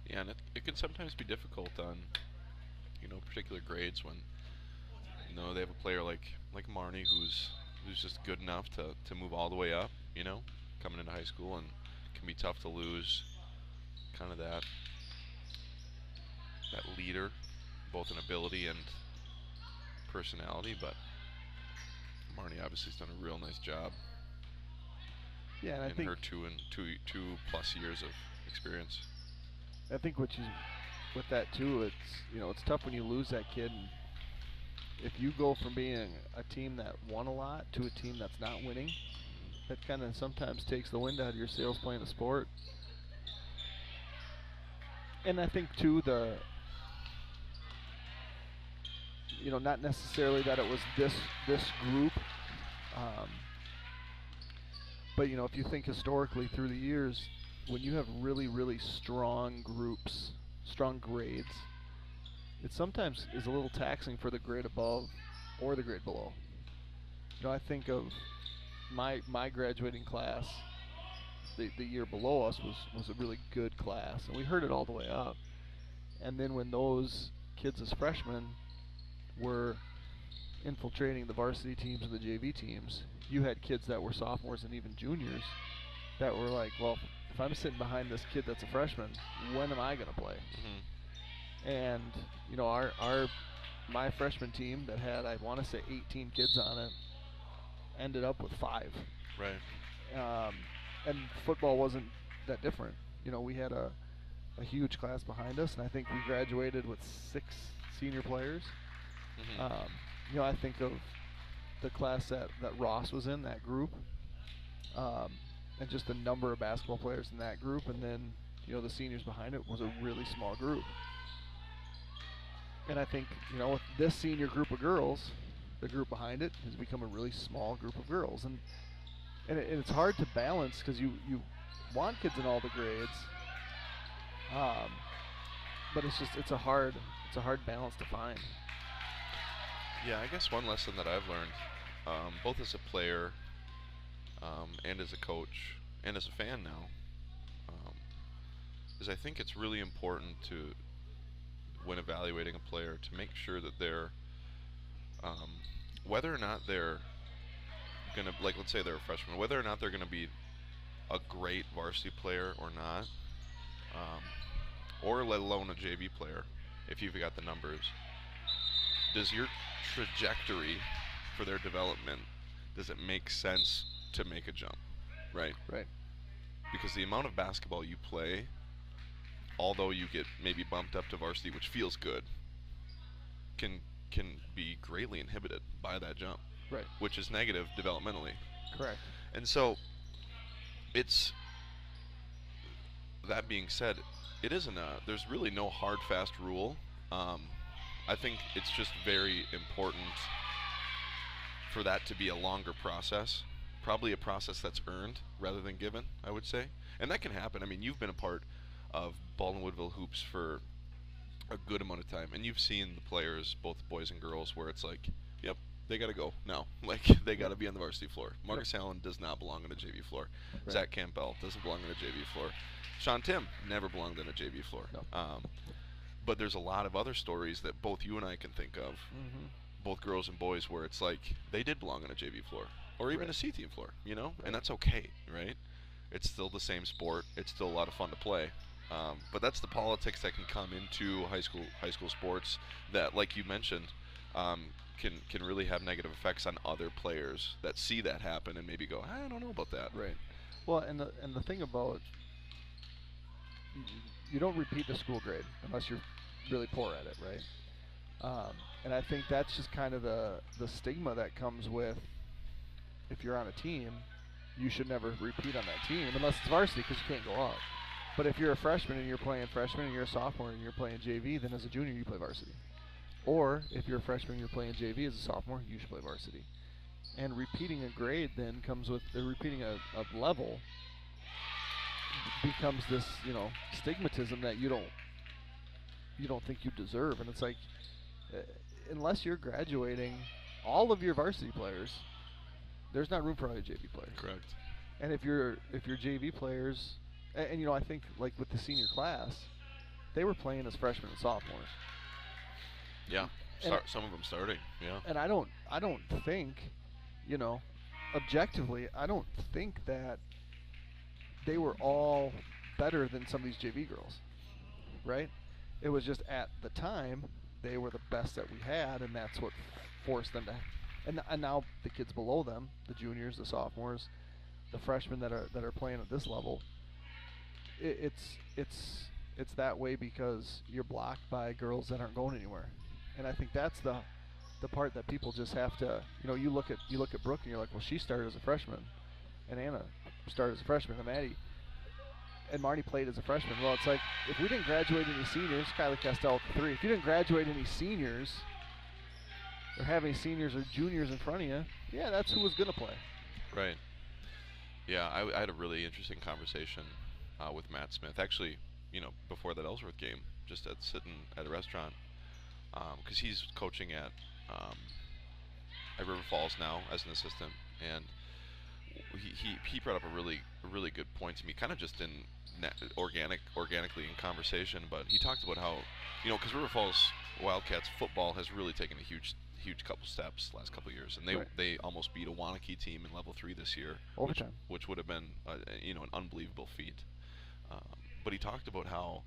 Yeah, and it can sometimes be difficult on, particular grades when, they have a player like Marnie who's just good enough to move all the way up, coming into high school, and it can be tough to lose kind of that leader, both in ability and personality. But Marnie obviously has done a real nice job. Yeah, and I in think her two plus years of experience. I think with that too, it's tough when you lose that kid. And if you go from being a team that won a lot to a team that's not winning, that kind of sometimes takes the wind out of your sails playing the sport. And I think too, not necessarily that it was this group, but if you think historically through the years, when you have really, really strong groups, strong grades, it sometimes is a little taxing for the grade above or the grade below. I think of my graduating class, the year below us was a really good class, and we heard it all the way up. And then when those kids as freshmen were infiltrating the varsity teams and the JV teams, you had kids that were sophomores and even juniors that were like, well, if I'm sitting behind this kid that's a freshman, when am I going to play? Mm-hmm. And my freshman team that had, I want to say 18 kids on it, ended up with 5. Right. And football wasn't that different. We had a huge class behind us, and I think we graduated with 6 senior players. Mm-hmm. I think of the class that Ross was in, that group, and just the number of basketball players in that group, and then the seniors behind it was a really small group. And I think with this senior group of girls, the group behind it has become a really small group of girls, and it's hard to balance because you want kids in all the grades, but it's a hard balance to find. Yeah, I guess one lesson that I've learned, both as a player and as a coach and as a fan now, is I think it's really important to, when evaluating a player, to make sure that they're, whether or not they're going to, like, let's say they're a freshman, whether or not they're going to be a great varsity player or not, or let alone a JV player, if you've got the numbers, does your trajectory for their development, does it make sense to make a jump, right? Right. Because the amount of basketball you play, although you get maybe bumped up to varsity, which feels good, can be greatly inhibited by that jump. Right. Which is negative developmentally. Correct. And so, that being said, it isn't there's really no hard, fast rule. I think it's just very important for that to be a longer process, probably a process that's earned rather than given, I would say. And that can happen. I mean, you've been a part of Baldwin Woodville hoops for a good amount of time, and you've seen the players, both boys and girls, where it's like, yep, they got to go now. Like, they got to be on the varsity floor. Marcus Allen does not belong on the JV floor. Right. Zach Campbell doesn't belong on the JV floor. Sean Tim never belonged on a JV floor. No. But there's a lot of other stories that both you and I can think of, both girls and boys, where it's like they did belong on a JV floor or even a C team floor, and that's okay, right? It's still the same sport. It's still a lot of fun to play. But that's the politics that can come into high school sports that, like you mentioned, can really have negative effects on other players that see that happen and maybe go, I don't know about that. Right. Well, and the thing about, you don't repeat the school grade unless you're really poor at it, right? And I think that's just kind of the stigma that comes with, if you're on a team, you should never repeat on that team unless it's varsity because you can't go up. But if you're a freshman and you're playing freshman and you're a sophomore and you're playing JV, then as a junior you play varsity. Or if you're a freshman and you're playing JV as a sophomore, you should play varsity. And repeating a grade then comes with repeating a level becomes this, stigmatism that you don't think you deserve. And it's like, unless you're graduating all of your varsity players, there's not room for other JV players. Correct. And if your JV players, and I think like with the senior class, they were playing as freshmen and sophomores. Yeah, some of them starting. Yeah. And I don't think, objectively, I don't think that they were all better than some of these JV girls, right? It was just at the time they were the best that we had, and that's what forced them to. And now the kids below them, the juniors, the sophomores, the freshmen that are playing at this level, it's that way because you're blocked by girls that aren't going anywhere. And I think that's the part that people just have to, you look at Brooke and you're like, well, she started as a freshman, and Anna started as a freshman, and Maddie and Marty played as a freshman. Well, it's like, if we didn't graduate any seniors, Kylie Castell at the 3, if you didn't graduate any seniors or have any seniors or juniors in front of you, yeah, that's who was going to play. Right. Yeah, I had a really interesting conversation with Matt Smith, actually, before that Ellsworth game, just sitting at a restaurant, because he's coaching at River Falls now as an assistant, and he brought up a really good point to me, kind of just in organically in conversation. But he talked about how, because River Falls Wildcats football has really taken a huge couple steps last couple of years, and they almost beat a Wanakee team in level 3 this year, which would have been an unbelievable feat. But he talked about how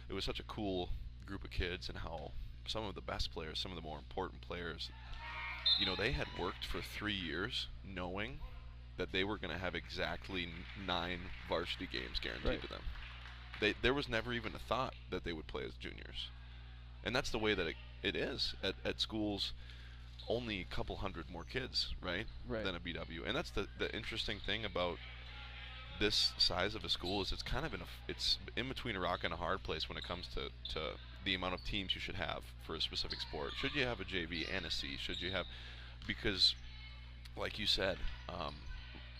it was such a cool group of kids, and how some of the best players, some of the more important players, they had worked for 3 years knowing that they were going to have exactly 9 varsity games guaranteed to them. There was never even a thought that they would play as juniors. And that's the way that it is at schools, only a couple hundred more kids, right? Than a BW. And that's the interesting thing about this size of a school, is it's kind of it's in between a rock and a hard place when it comes to the amount of teams you should have for a specific sport. Should you have a JV and a C? Should you have, because like you said,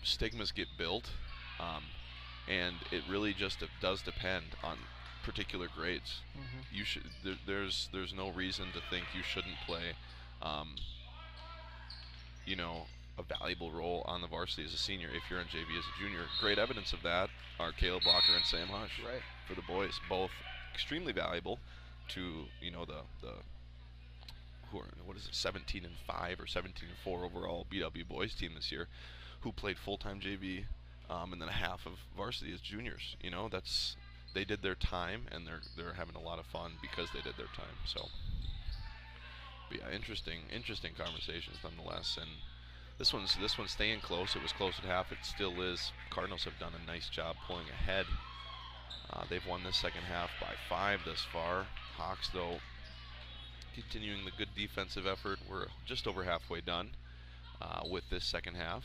stigmas get built, and it really just does depend on particular grades. Mm-hmm. You should there's no reason to think you shouldn't play a valuable role on the varsity as a senior if you're in JV as a junior. Great evidence of that are Caleb Blocker and Sam Hush for the boys, both extremely valuable to the who are, 17-5 or 17-4 overall BW boys team this year, who played full-time JV and then a half of varsity as juniors. They did their time, and they're having a lot of fun because they did their time. So, but yeah, interesting conversations nonetheless. And this one's staying close. It was close at half. It still is. Cardinals have done a nice job pulling ahead. They've won this second half by 5 thus far. Hawks, though, continuing the good defensive effort. We're just over halfway done with this second half.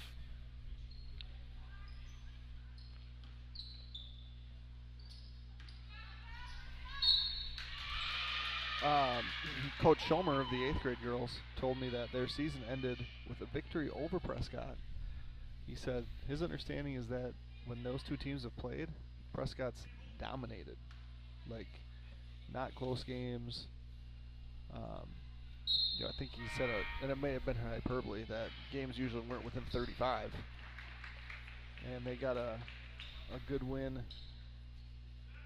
Coach Schomer of the 8th grade girls told me that their season ended with a victory over Prescott. He said his understanding is that when those two teams have played, Prescott's dominated. Like, not close games. I think he said, and it may have been hyperbole, that games usually weren't within 35. And they got a good win,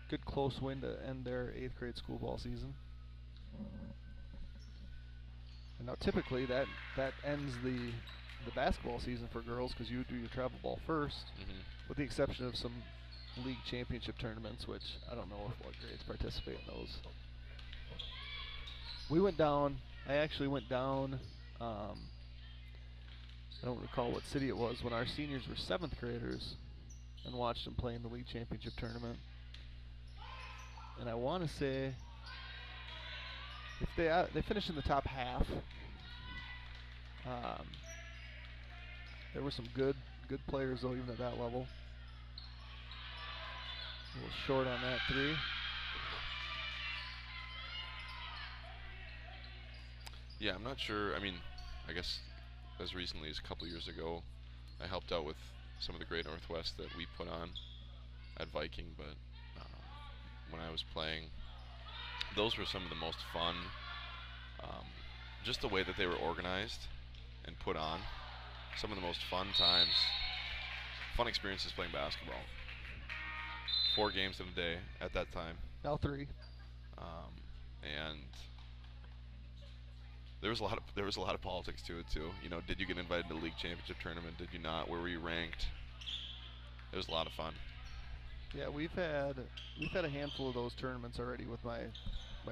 good close win to end their 8th grade school ball season. And now typically that ends the basketball season for girls, because you do your travel ball first, with the exception of some league championship tournaments, which I don't know what grades participate in those. We went down. I actually went down. I don't recall what city it was, when our seniors were 7th graders, and watched them play in the league championship tournament. And I want to say, if they finished in the top half, there were some good players though, even at that level. A little short on that three. Yeah, I'm not sure. I mean, I guess as recently as a couple years ago, I helped out with some of the Great Northwest that we put on at Viking, but when I was playing, those were some of the most fun. Just the way that they were organized and put on. Some of the most fun times, fun experiences playing basketball. 4 games in a day at that time. Now 3. And there was a lot of politics to it too. You know, did you get invited to the league championship tournament? Did you not? Where were you ranked? It was a lot of fun. Yeah, we've had a handful of those tournaments already with my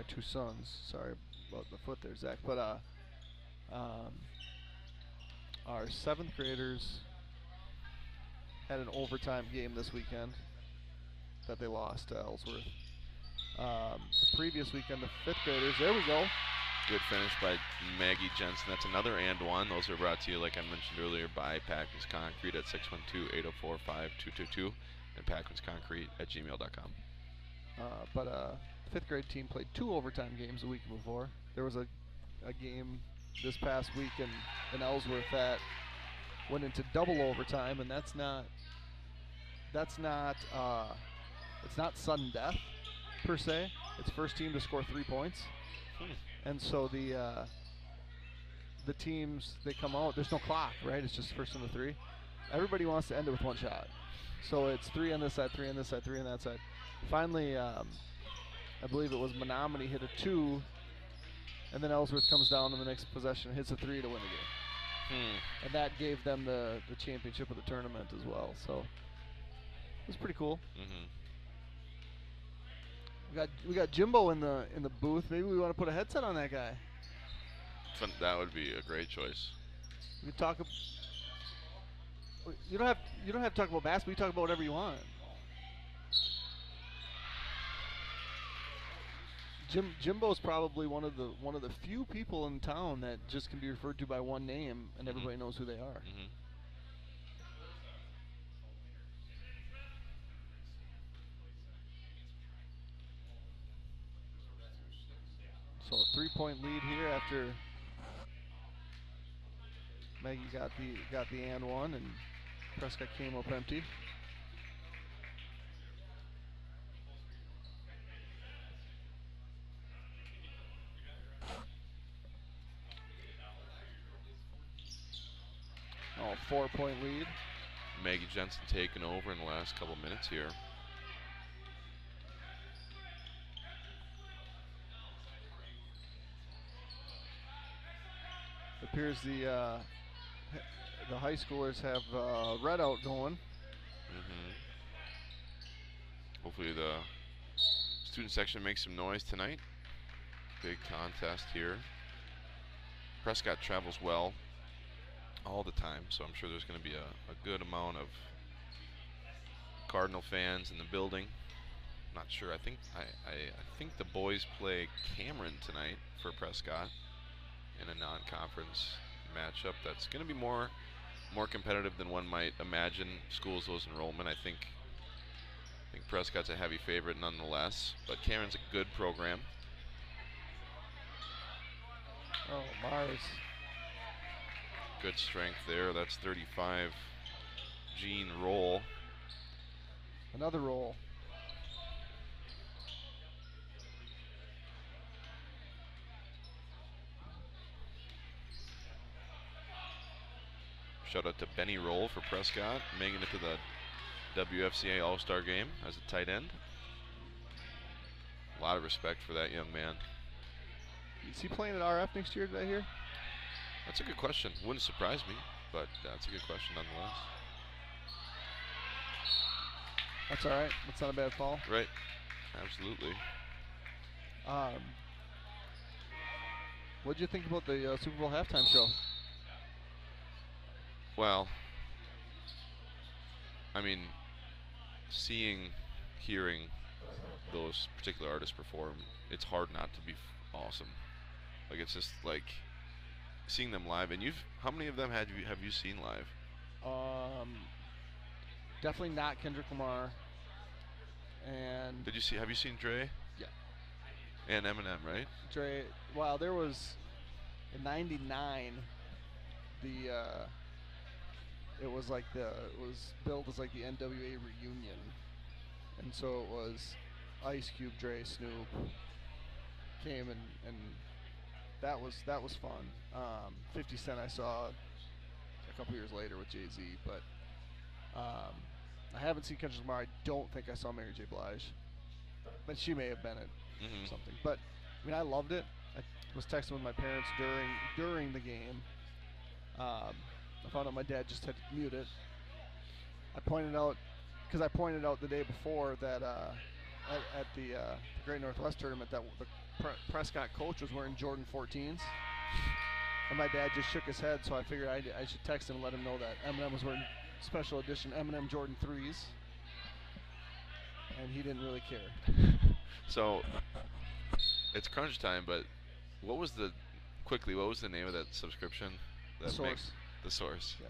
2 sons. Sorry about the foot there, Zach. But our 7th graders had an overtime game this weekend that they lost to Ellsworth. The previous weekend, the 5th graders, there we go. Good finish by Maggie Jensen. That's another and one. Those are brought to you, like I mentioned earlier, by Packman's Concrete at 612-804-5222 and packmansconcrete@gmail.com. But 5th grade team played 2 overtime games the week before. There was a game this past week in Ellsworth that went into double overtime, and it's not sudden death per se. It's first team to score 3 points. And so the teams, they come out, there's no clock, right? It's just first and 3. Everybody wants to end it with 1 shot. So it's 3 on this side, 3 on this side, 3 on that side. Finally, I believe it was Menominee hit a 2, and then Ellsworth comes down in the next possession and hits a 3 to win the game. And that gave them the championship of the tournament as well. So it was pretty cool. We got Jimbo in the booth. Maybe we want to put a headset on that guy. That would be a great choice. We talk. You don't have to talk about basketball. You talk about whatever you want. Jimbo's probably one of the few people in town that just can be referred to by one name and everybody knows who they are. So a 3-point lead here after Maggie got the and one, and Prescott came up empty. Oh, 4-point lead. Maggie Jensen taking over in the last couple minutes here. Appears the high schoolers have red out going. Hopefully the student section makes some noise tonight. Big contest here. Prescott travels well all the time, so I'm sure there's going to be a good amount of Cardinal fans in the building. Not sure. I think the boys play Cameron tonight for Prescott in a non-conference matchup that's going to be more competitive than one might imagine. Schools lose enrollment. I think Prescott's a heavy favorite nonetheless, but Cameron's a good program. Oh, Mars. Good strength there. That's 35. Gene roll. Another roll. Shout out to Benny Roll for Prescott, making it to the WFCA All-Star game as a tight end. A lot of respect for that young man. Is he playing at RF next year, did I hear? That's a good question. Wouldn't surprise me, but that's a good question nonetheless. That's all right. That's not a bad call. Right. Absolutely. What did you think about the Super Bowl halftime show? Well, I mean, hearing those particular artists perform, it's hard not to be awesome. Like, it's just like seeing them live. And how many of them have you seen live? Definitely not Kendrick Lamar And Have you seen Dre? Yeah. And Eminem, right? Dre, well, there was in '99. It was billed as like the NWA reunion, and so it was Ice Cube, Dre, Snoop came and that was fun. 50 Cent I saw a couple years later with Jay-Z, but I haven't seen Kendrick Lamar. I don't think I saw Mary J. Blige, but she may have been at something. But I mean, I loved it. I was texting with my parents during the game. I found out my dad just had to mute it. I pointed out the day before that at the Great Northwest tournament that the Prescott coach was wearing Jordan 14s, and my dad just shook his head. So I figured I should text him and let him know that Eminem was wearing special edition Eminem Jordan 3s, and he didn't really care. So it's crunch time, but what was the name of that subscription? The Source. The Source. Yeah.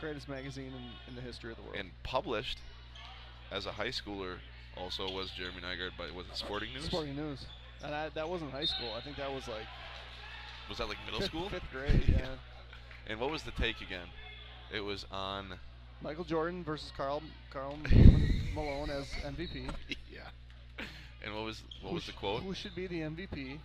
Greatest magazine in the history of the world. And published as a high schooler also was Jeremy Nygaard, but was it Sporting News? Sporting News. And that wasn't high school. I think that was like... Was that like middle school? Fifth grade, yeah. And what was the take again? It was on... Michael Jordan versus Karl Malone as MVP. Yeah. And what was the quote? Who should be the MVP?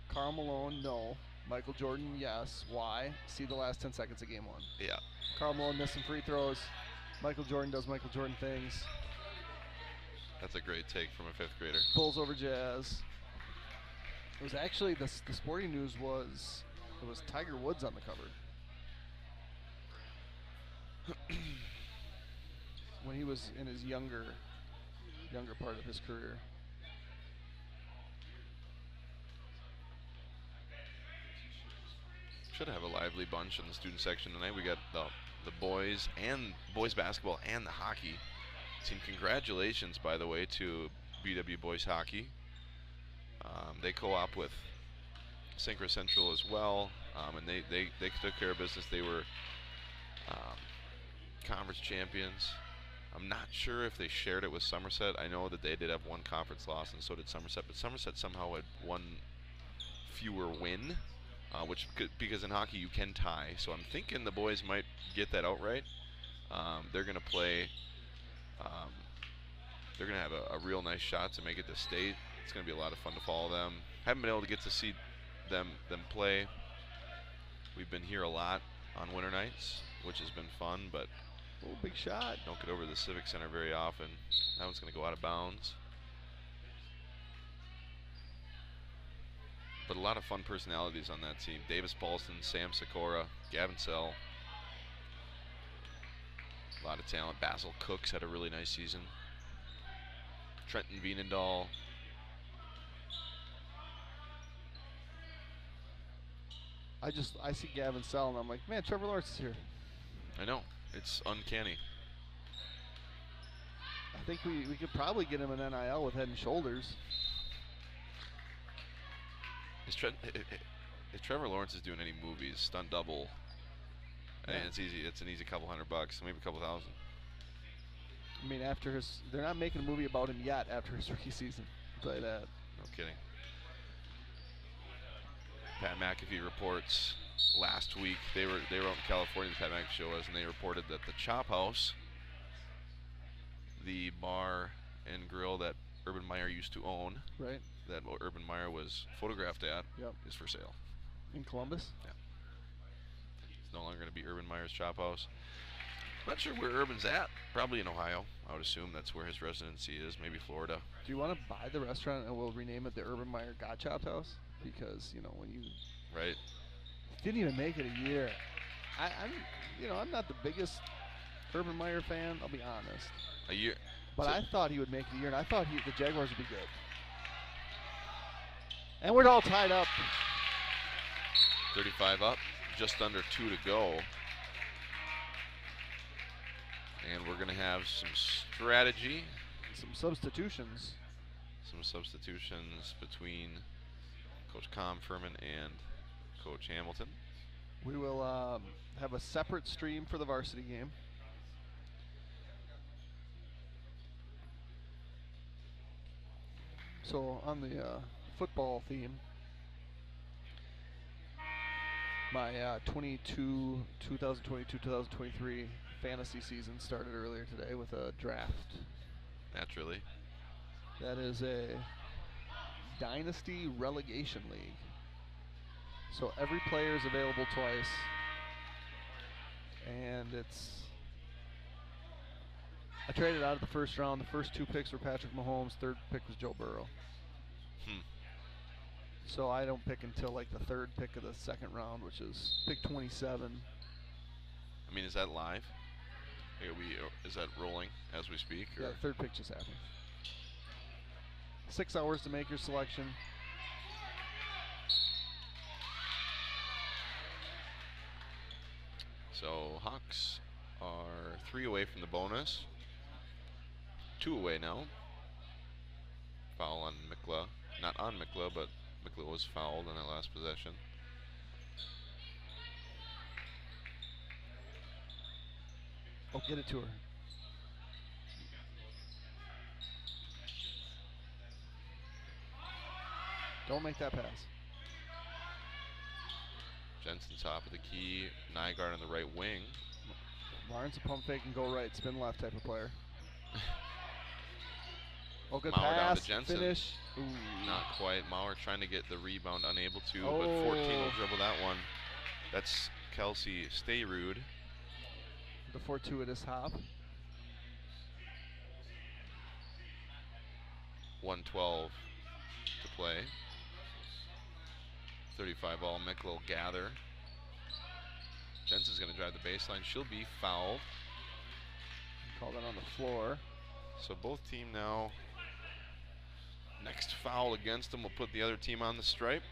Karl Malone, no. Michael Jordan, yes. Why? See the last 10 seconds of game 1. Yeah. Karl Malone missed some free throws. Michael Jordan does Michael Jordan things. That's a great take from a 5th grader. Bulls over Jazz. It was actually the Sporting News was Tiger Woods on the cover when he was in his younger part of his career. Should have a lively bunch in the student section tonight. We got the boys basketball and the hockey team. Congratulations, by the way, to BW Boys Hockey. They co-op with Syncro Central as well, and they took care of business. They were conference champions. I'm not sure if they shared it with Somerset. I know that they did have one conference loss, and so did Somerset, but Somerset somehow had one fewer win. Because in hockey you can tie, so I'm thinking the boys might get that outright. They're going to play. They're going to have a real nice shot to make it to state. It's going to be a lot of fun to follow them. Haven't been able to get to see them play. We've been here a lot on winter nights, which has been fun, but big shot. Don't get over to the Civic Center very often. That one's going to go out of bounds. But a lot of fun personalities on that team. Davis Paulson, Sam Sikora, Gavin Sell. A lot of talent. Basil Cooks had a really nice season. Trenton Veenendahl. I see Gavin Sell and I'm like, man, Trevor Lawrence is here. I know. It's uncanny. I think we could probably get him an NIL with Head and Shoulders. If Trevor Lawrence is doing any movies, stunt double, yeah. And it's easy. It's an easy couple $100, maybe a couple thousand. I mean, they're not making a movie about him yet after his rookie season. I'll tell you that. No kidding. Pat McAfee reports last week they were out in California. The Pat McAfee show was, and they reported that the Chop House, the bar and grill that Urban Meyer used to own, right? That Urban Meyer was photographed at, yep. is for sale. In Columbus? Yeah. It's no longer going to be Urban Meyer's Chop House. I'm not sure where Urban's at. Probably in Ohio. I would assume that's where his residency is. Maybe Florida. Do you want to buy the restaurant and we'll rename it the Urban Meyer Got Chopped House? Because, when you... Right. Didn't even make it a year. I'm not the biggest Urban Meyer fan, I'll be honest. A year. But I thought he would make it a year, and I thought the Jaguars would be good. And we're all tied up. 35 up, just under 2 to go. And we're going to have some strategy. Some substitutions. Some substitutions between Coach Com Furman and Coach Hamilton. We will have a separate stream for the varsity game. So on the football theme, my 2022-2023 fantasy season started earlier today with a draft. Naturally. That is a Dynasty Relegation League. So every player is available twice. And I traded out of the first round. The first 2 picks were Patrick Mahomes. Third pick was Joe Burrow. So I don't pick until like the 3rd pick of the 2nd round, which is pick 27. I mean, is that live? Is that rolling as we speak? Or? Yeah, the 3rd pick just happened. 6 hours to make your selection. So Hawks are 3 away from the bonus. 2 away now. Foul on Mikla. Not on Mikla, but Mikla was fouled on that last possession. Oh, get it to her. Don't make that pass. Jensen top of the key. Nygaard on the right wing. Barnes a pump fake and go right, spin left type of player. Oh, good Mauer down pass. to Jensen. Finish. Ooh. Not quite. Mauer trying to get the rebound, unable to, Oh. but 14 will dribble that one. That's Kelsey Stay Rude. The fortuitous hop. 1:12 to play. 35 all. Mikla will gather. Jensen's going to drive the baseline. She'll be fouled. Call that on the floor. So both team now. Next foul against them will put the other team on the stripe.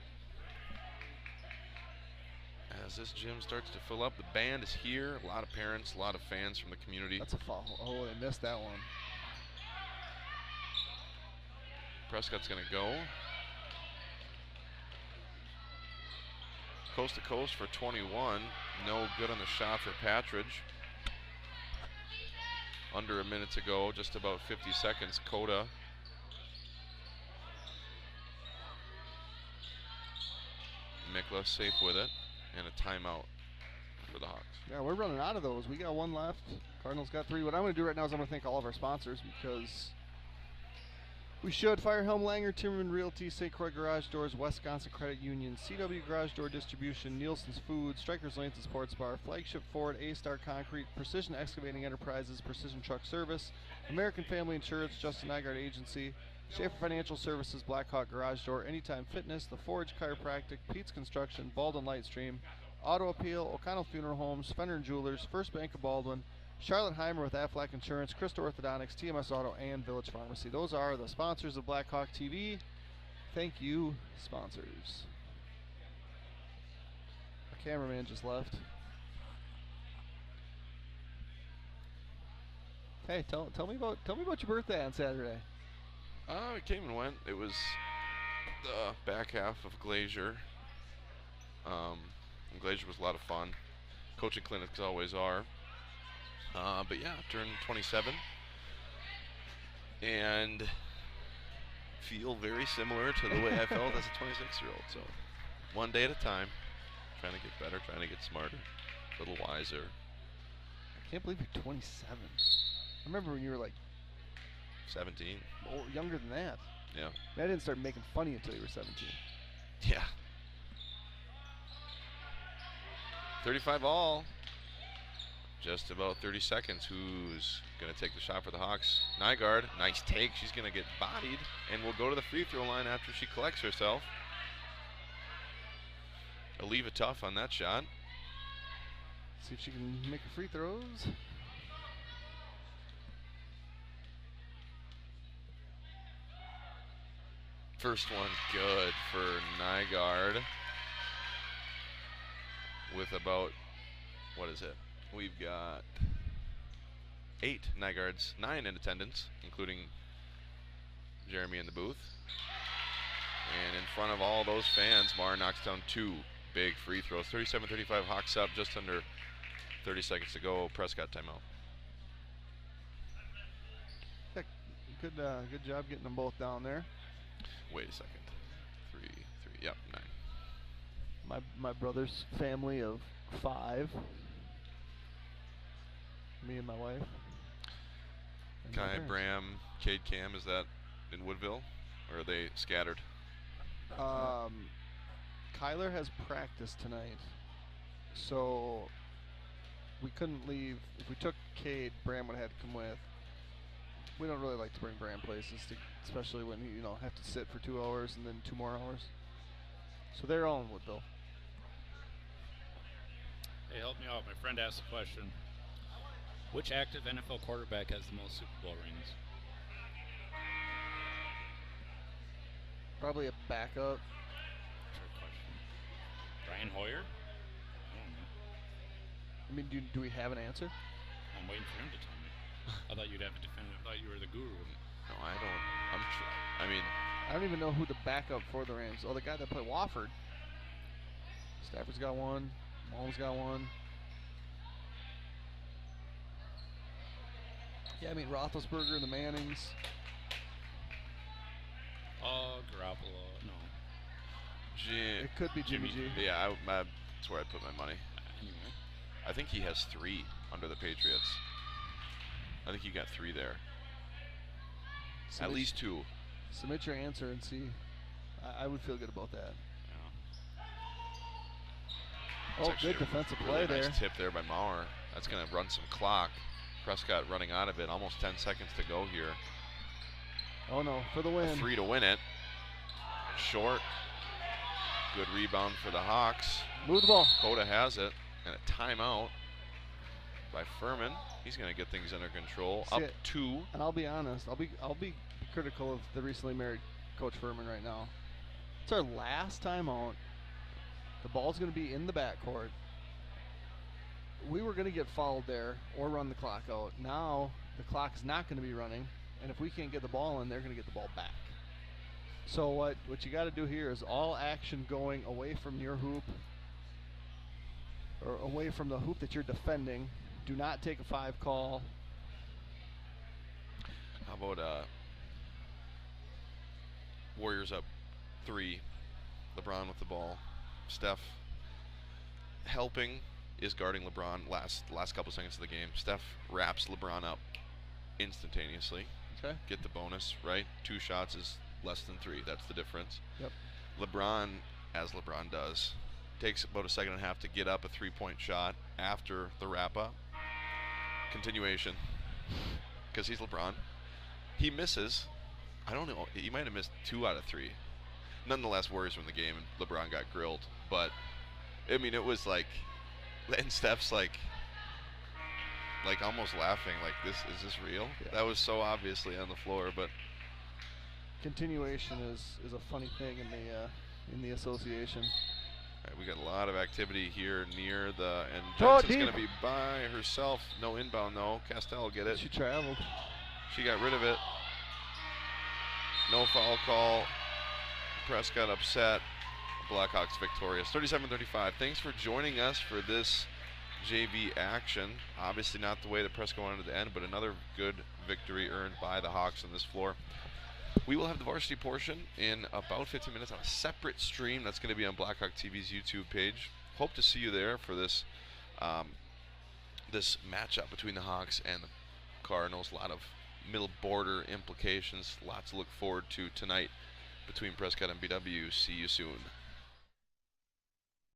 As this gym starts to fill up, the band is here. A lot of parents, a lot of fans from the community. That's a foul. Oh, they missed that one. Prescott's going to go. Coast to coast for 21. No good on the shot for Patridge. Under a minute to go, just about 50 seconds. Coda. Mikla safe with it. And a timeout for the Hawks. Yeah, we're running out of those. We got 1 left. Cardinals got 3. What I'm going to do right now is I'm going to thank all of our sponsors because we should. Firehelm, Langer, Timmerman Realty, St. Croix Garage Doors, Wisconsin Credit Union, CW Garage Door Distribution, Nielsen's Food, Strikers Lanes and Sports Bar, Flagship Ford, A-Star Concrete, Precision Excavating Enterprises, Precision Truck Service, American Family Insurance, Justin Nygaard Agency, Schaefer Financial Services, Blackhawk Garage Door, Anytime Fitness, The Forge Chiropractic, Pete's Construction, Baldwin Lightstream, Auto Appeal, O'Connell Funeral Homes, Fenner & Jewelers, First Bank of Baldwin, Charlotte Heimer with Aflac Insurance, Crystal Orthodontics, TMS Auto, and Village Pharmacy. Those are the sponsors of Blackhawk TV. Thank you, sponsors. Our cameraman just left. Hey, tell me about your birthday on Saturday. It came and went. It was the back half of Glacier. And Glacier was a lot of fun. Coaching clinics always are. But yeah, turned 27 and feel very similar to the way I felt as a 26-year-old. So one day at a time, trying to get better, trying to get smarter, a little wiser. I can't believe you're 27. I remember when you were like 17. Or younger than that. Yeah. I didn't start making fun of you until you were 17. Yeah. 35 all. Just about 30 seconds. Who's going to take the shot for the Hawks? Nygaard, nice take. She's going to get bodied and will go to the free throw line after she collects herself. Aliva tough on that shot. See if she can make her free throws. First one good for Nygaard. With about, what is it? We've got 8 Nygaards, 9 in attendance, including Jeremy in the booth. And in front of all those fans, Mauer knocks down 2 big free throws. 37-35, Hawks up, just under 30 seconds to go. Prescott timeout. Good job getting them both down there. Wait a second. 3, 3. Yep, 9. My brother's family of 5. Me and my wife. And my Kai, parents. Bram, Cade, Cam, is that in Woodville? Or are they scattered? Kyler has practice tonight, so we couldn't leave. If we took Cade, Bram would have had to come with. We don't really like to bring Bram places, especially when you have to sit for 2 hours and then 2 more hours. So they're all in Woodville. Hey, help me out. My friend asked a question. Which active NFL quarterback has the most Super Bowl rings? Probably a backup. Trick question. Brian Hoyer? I don't know. I mean, do we have an answer? I'm waiting for him to tell me. I thought you'd have a definitive. I thought you were the guru. No, I don't. I mean, I don't even know who the backup for the Rams. Oh, the guy that played Wofford. Stafford's got one. Mahomes got one. Yeah, I mean Roethlisberger, the Mannings. Garoppolo. No. It could be Jimmy G. Yeah, that's where I put my money. Anyway. I think he has 3 under the Patriots. I think you got 3 there. At least 2. Submit your answer and see. I would feel good about that. Yeah. That's Oh, actually good defensive a play really there. nice tip there by Maurer. That's going to run some clock. Prescott running out of it. Almost 10 seconds to go here. Oh no, for the A win. 3 to win it. Short. Good rebound for the Hawks. Move the ball. Coda has it. And a timeout by Furman. He's going to get things under control. See Up it. 2. And I'll be honest, I'll be critical of the recently married Coach Furman right now. It's our last timeout. The ball's going to be in the backcourt. We were going to get fouled there or run the clock out. Now the clock is not going to be running, and if we can't get the ball in, they're going to get the ball back. So what you got to do here is all action going away from your hoop or away from the hoop that you're defending. Do not take a 5 call. How about Warriors up 3. LeBron with the ball. Steph helping is guarding LeBron last couple seconds of the game. Steph wraps LeBron up instantaneously. Okay. Get the bonus, right? 2 shots is less than 3. That's the difference. Yep. LeBron, as LeBron does, takes about a second and a half to get up a 3-point shot after the wrap-up. Continuation, because he's LeBron. He misses. I don't know. He might have missed 2 out of 3. Nonetheless, Warriors win the game, and LeBron got grilled. But, I mean, it was like, and Steph's like almost laughing, like, is this real? Yeah. That was so obviously on the floor, but Continuation is a funny thing in the association. all right, we got a lot of activity here near the, and Throw it Jensen's going deep. to be by herself. No inbound though. Castell will get it. She traveled. She got rid of it. No foul call. Prescott upset. Blackhawks victorious. 37-35. Thanks for joining us for this JV action. Obviously not the way that Prescott wanted to end, but another good victory earned by the Hawks on this floor. We will have the varsity portion in about 15 minutes on a separate stream. That's going to be on Blackhawk TV's YouTube page. Hope to see you there for this this matchup between the Hawks and the Cardinals. A lot of middle border implications. Lots to look forward to tonight between Prescott and BW. See you soon.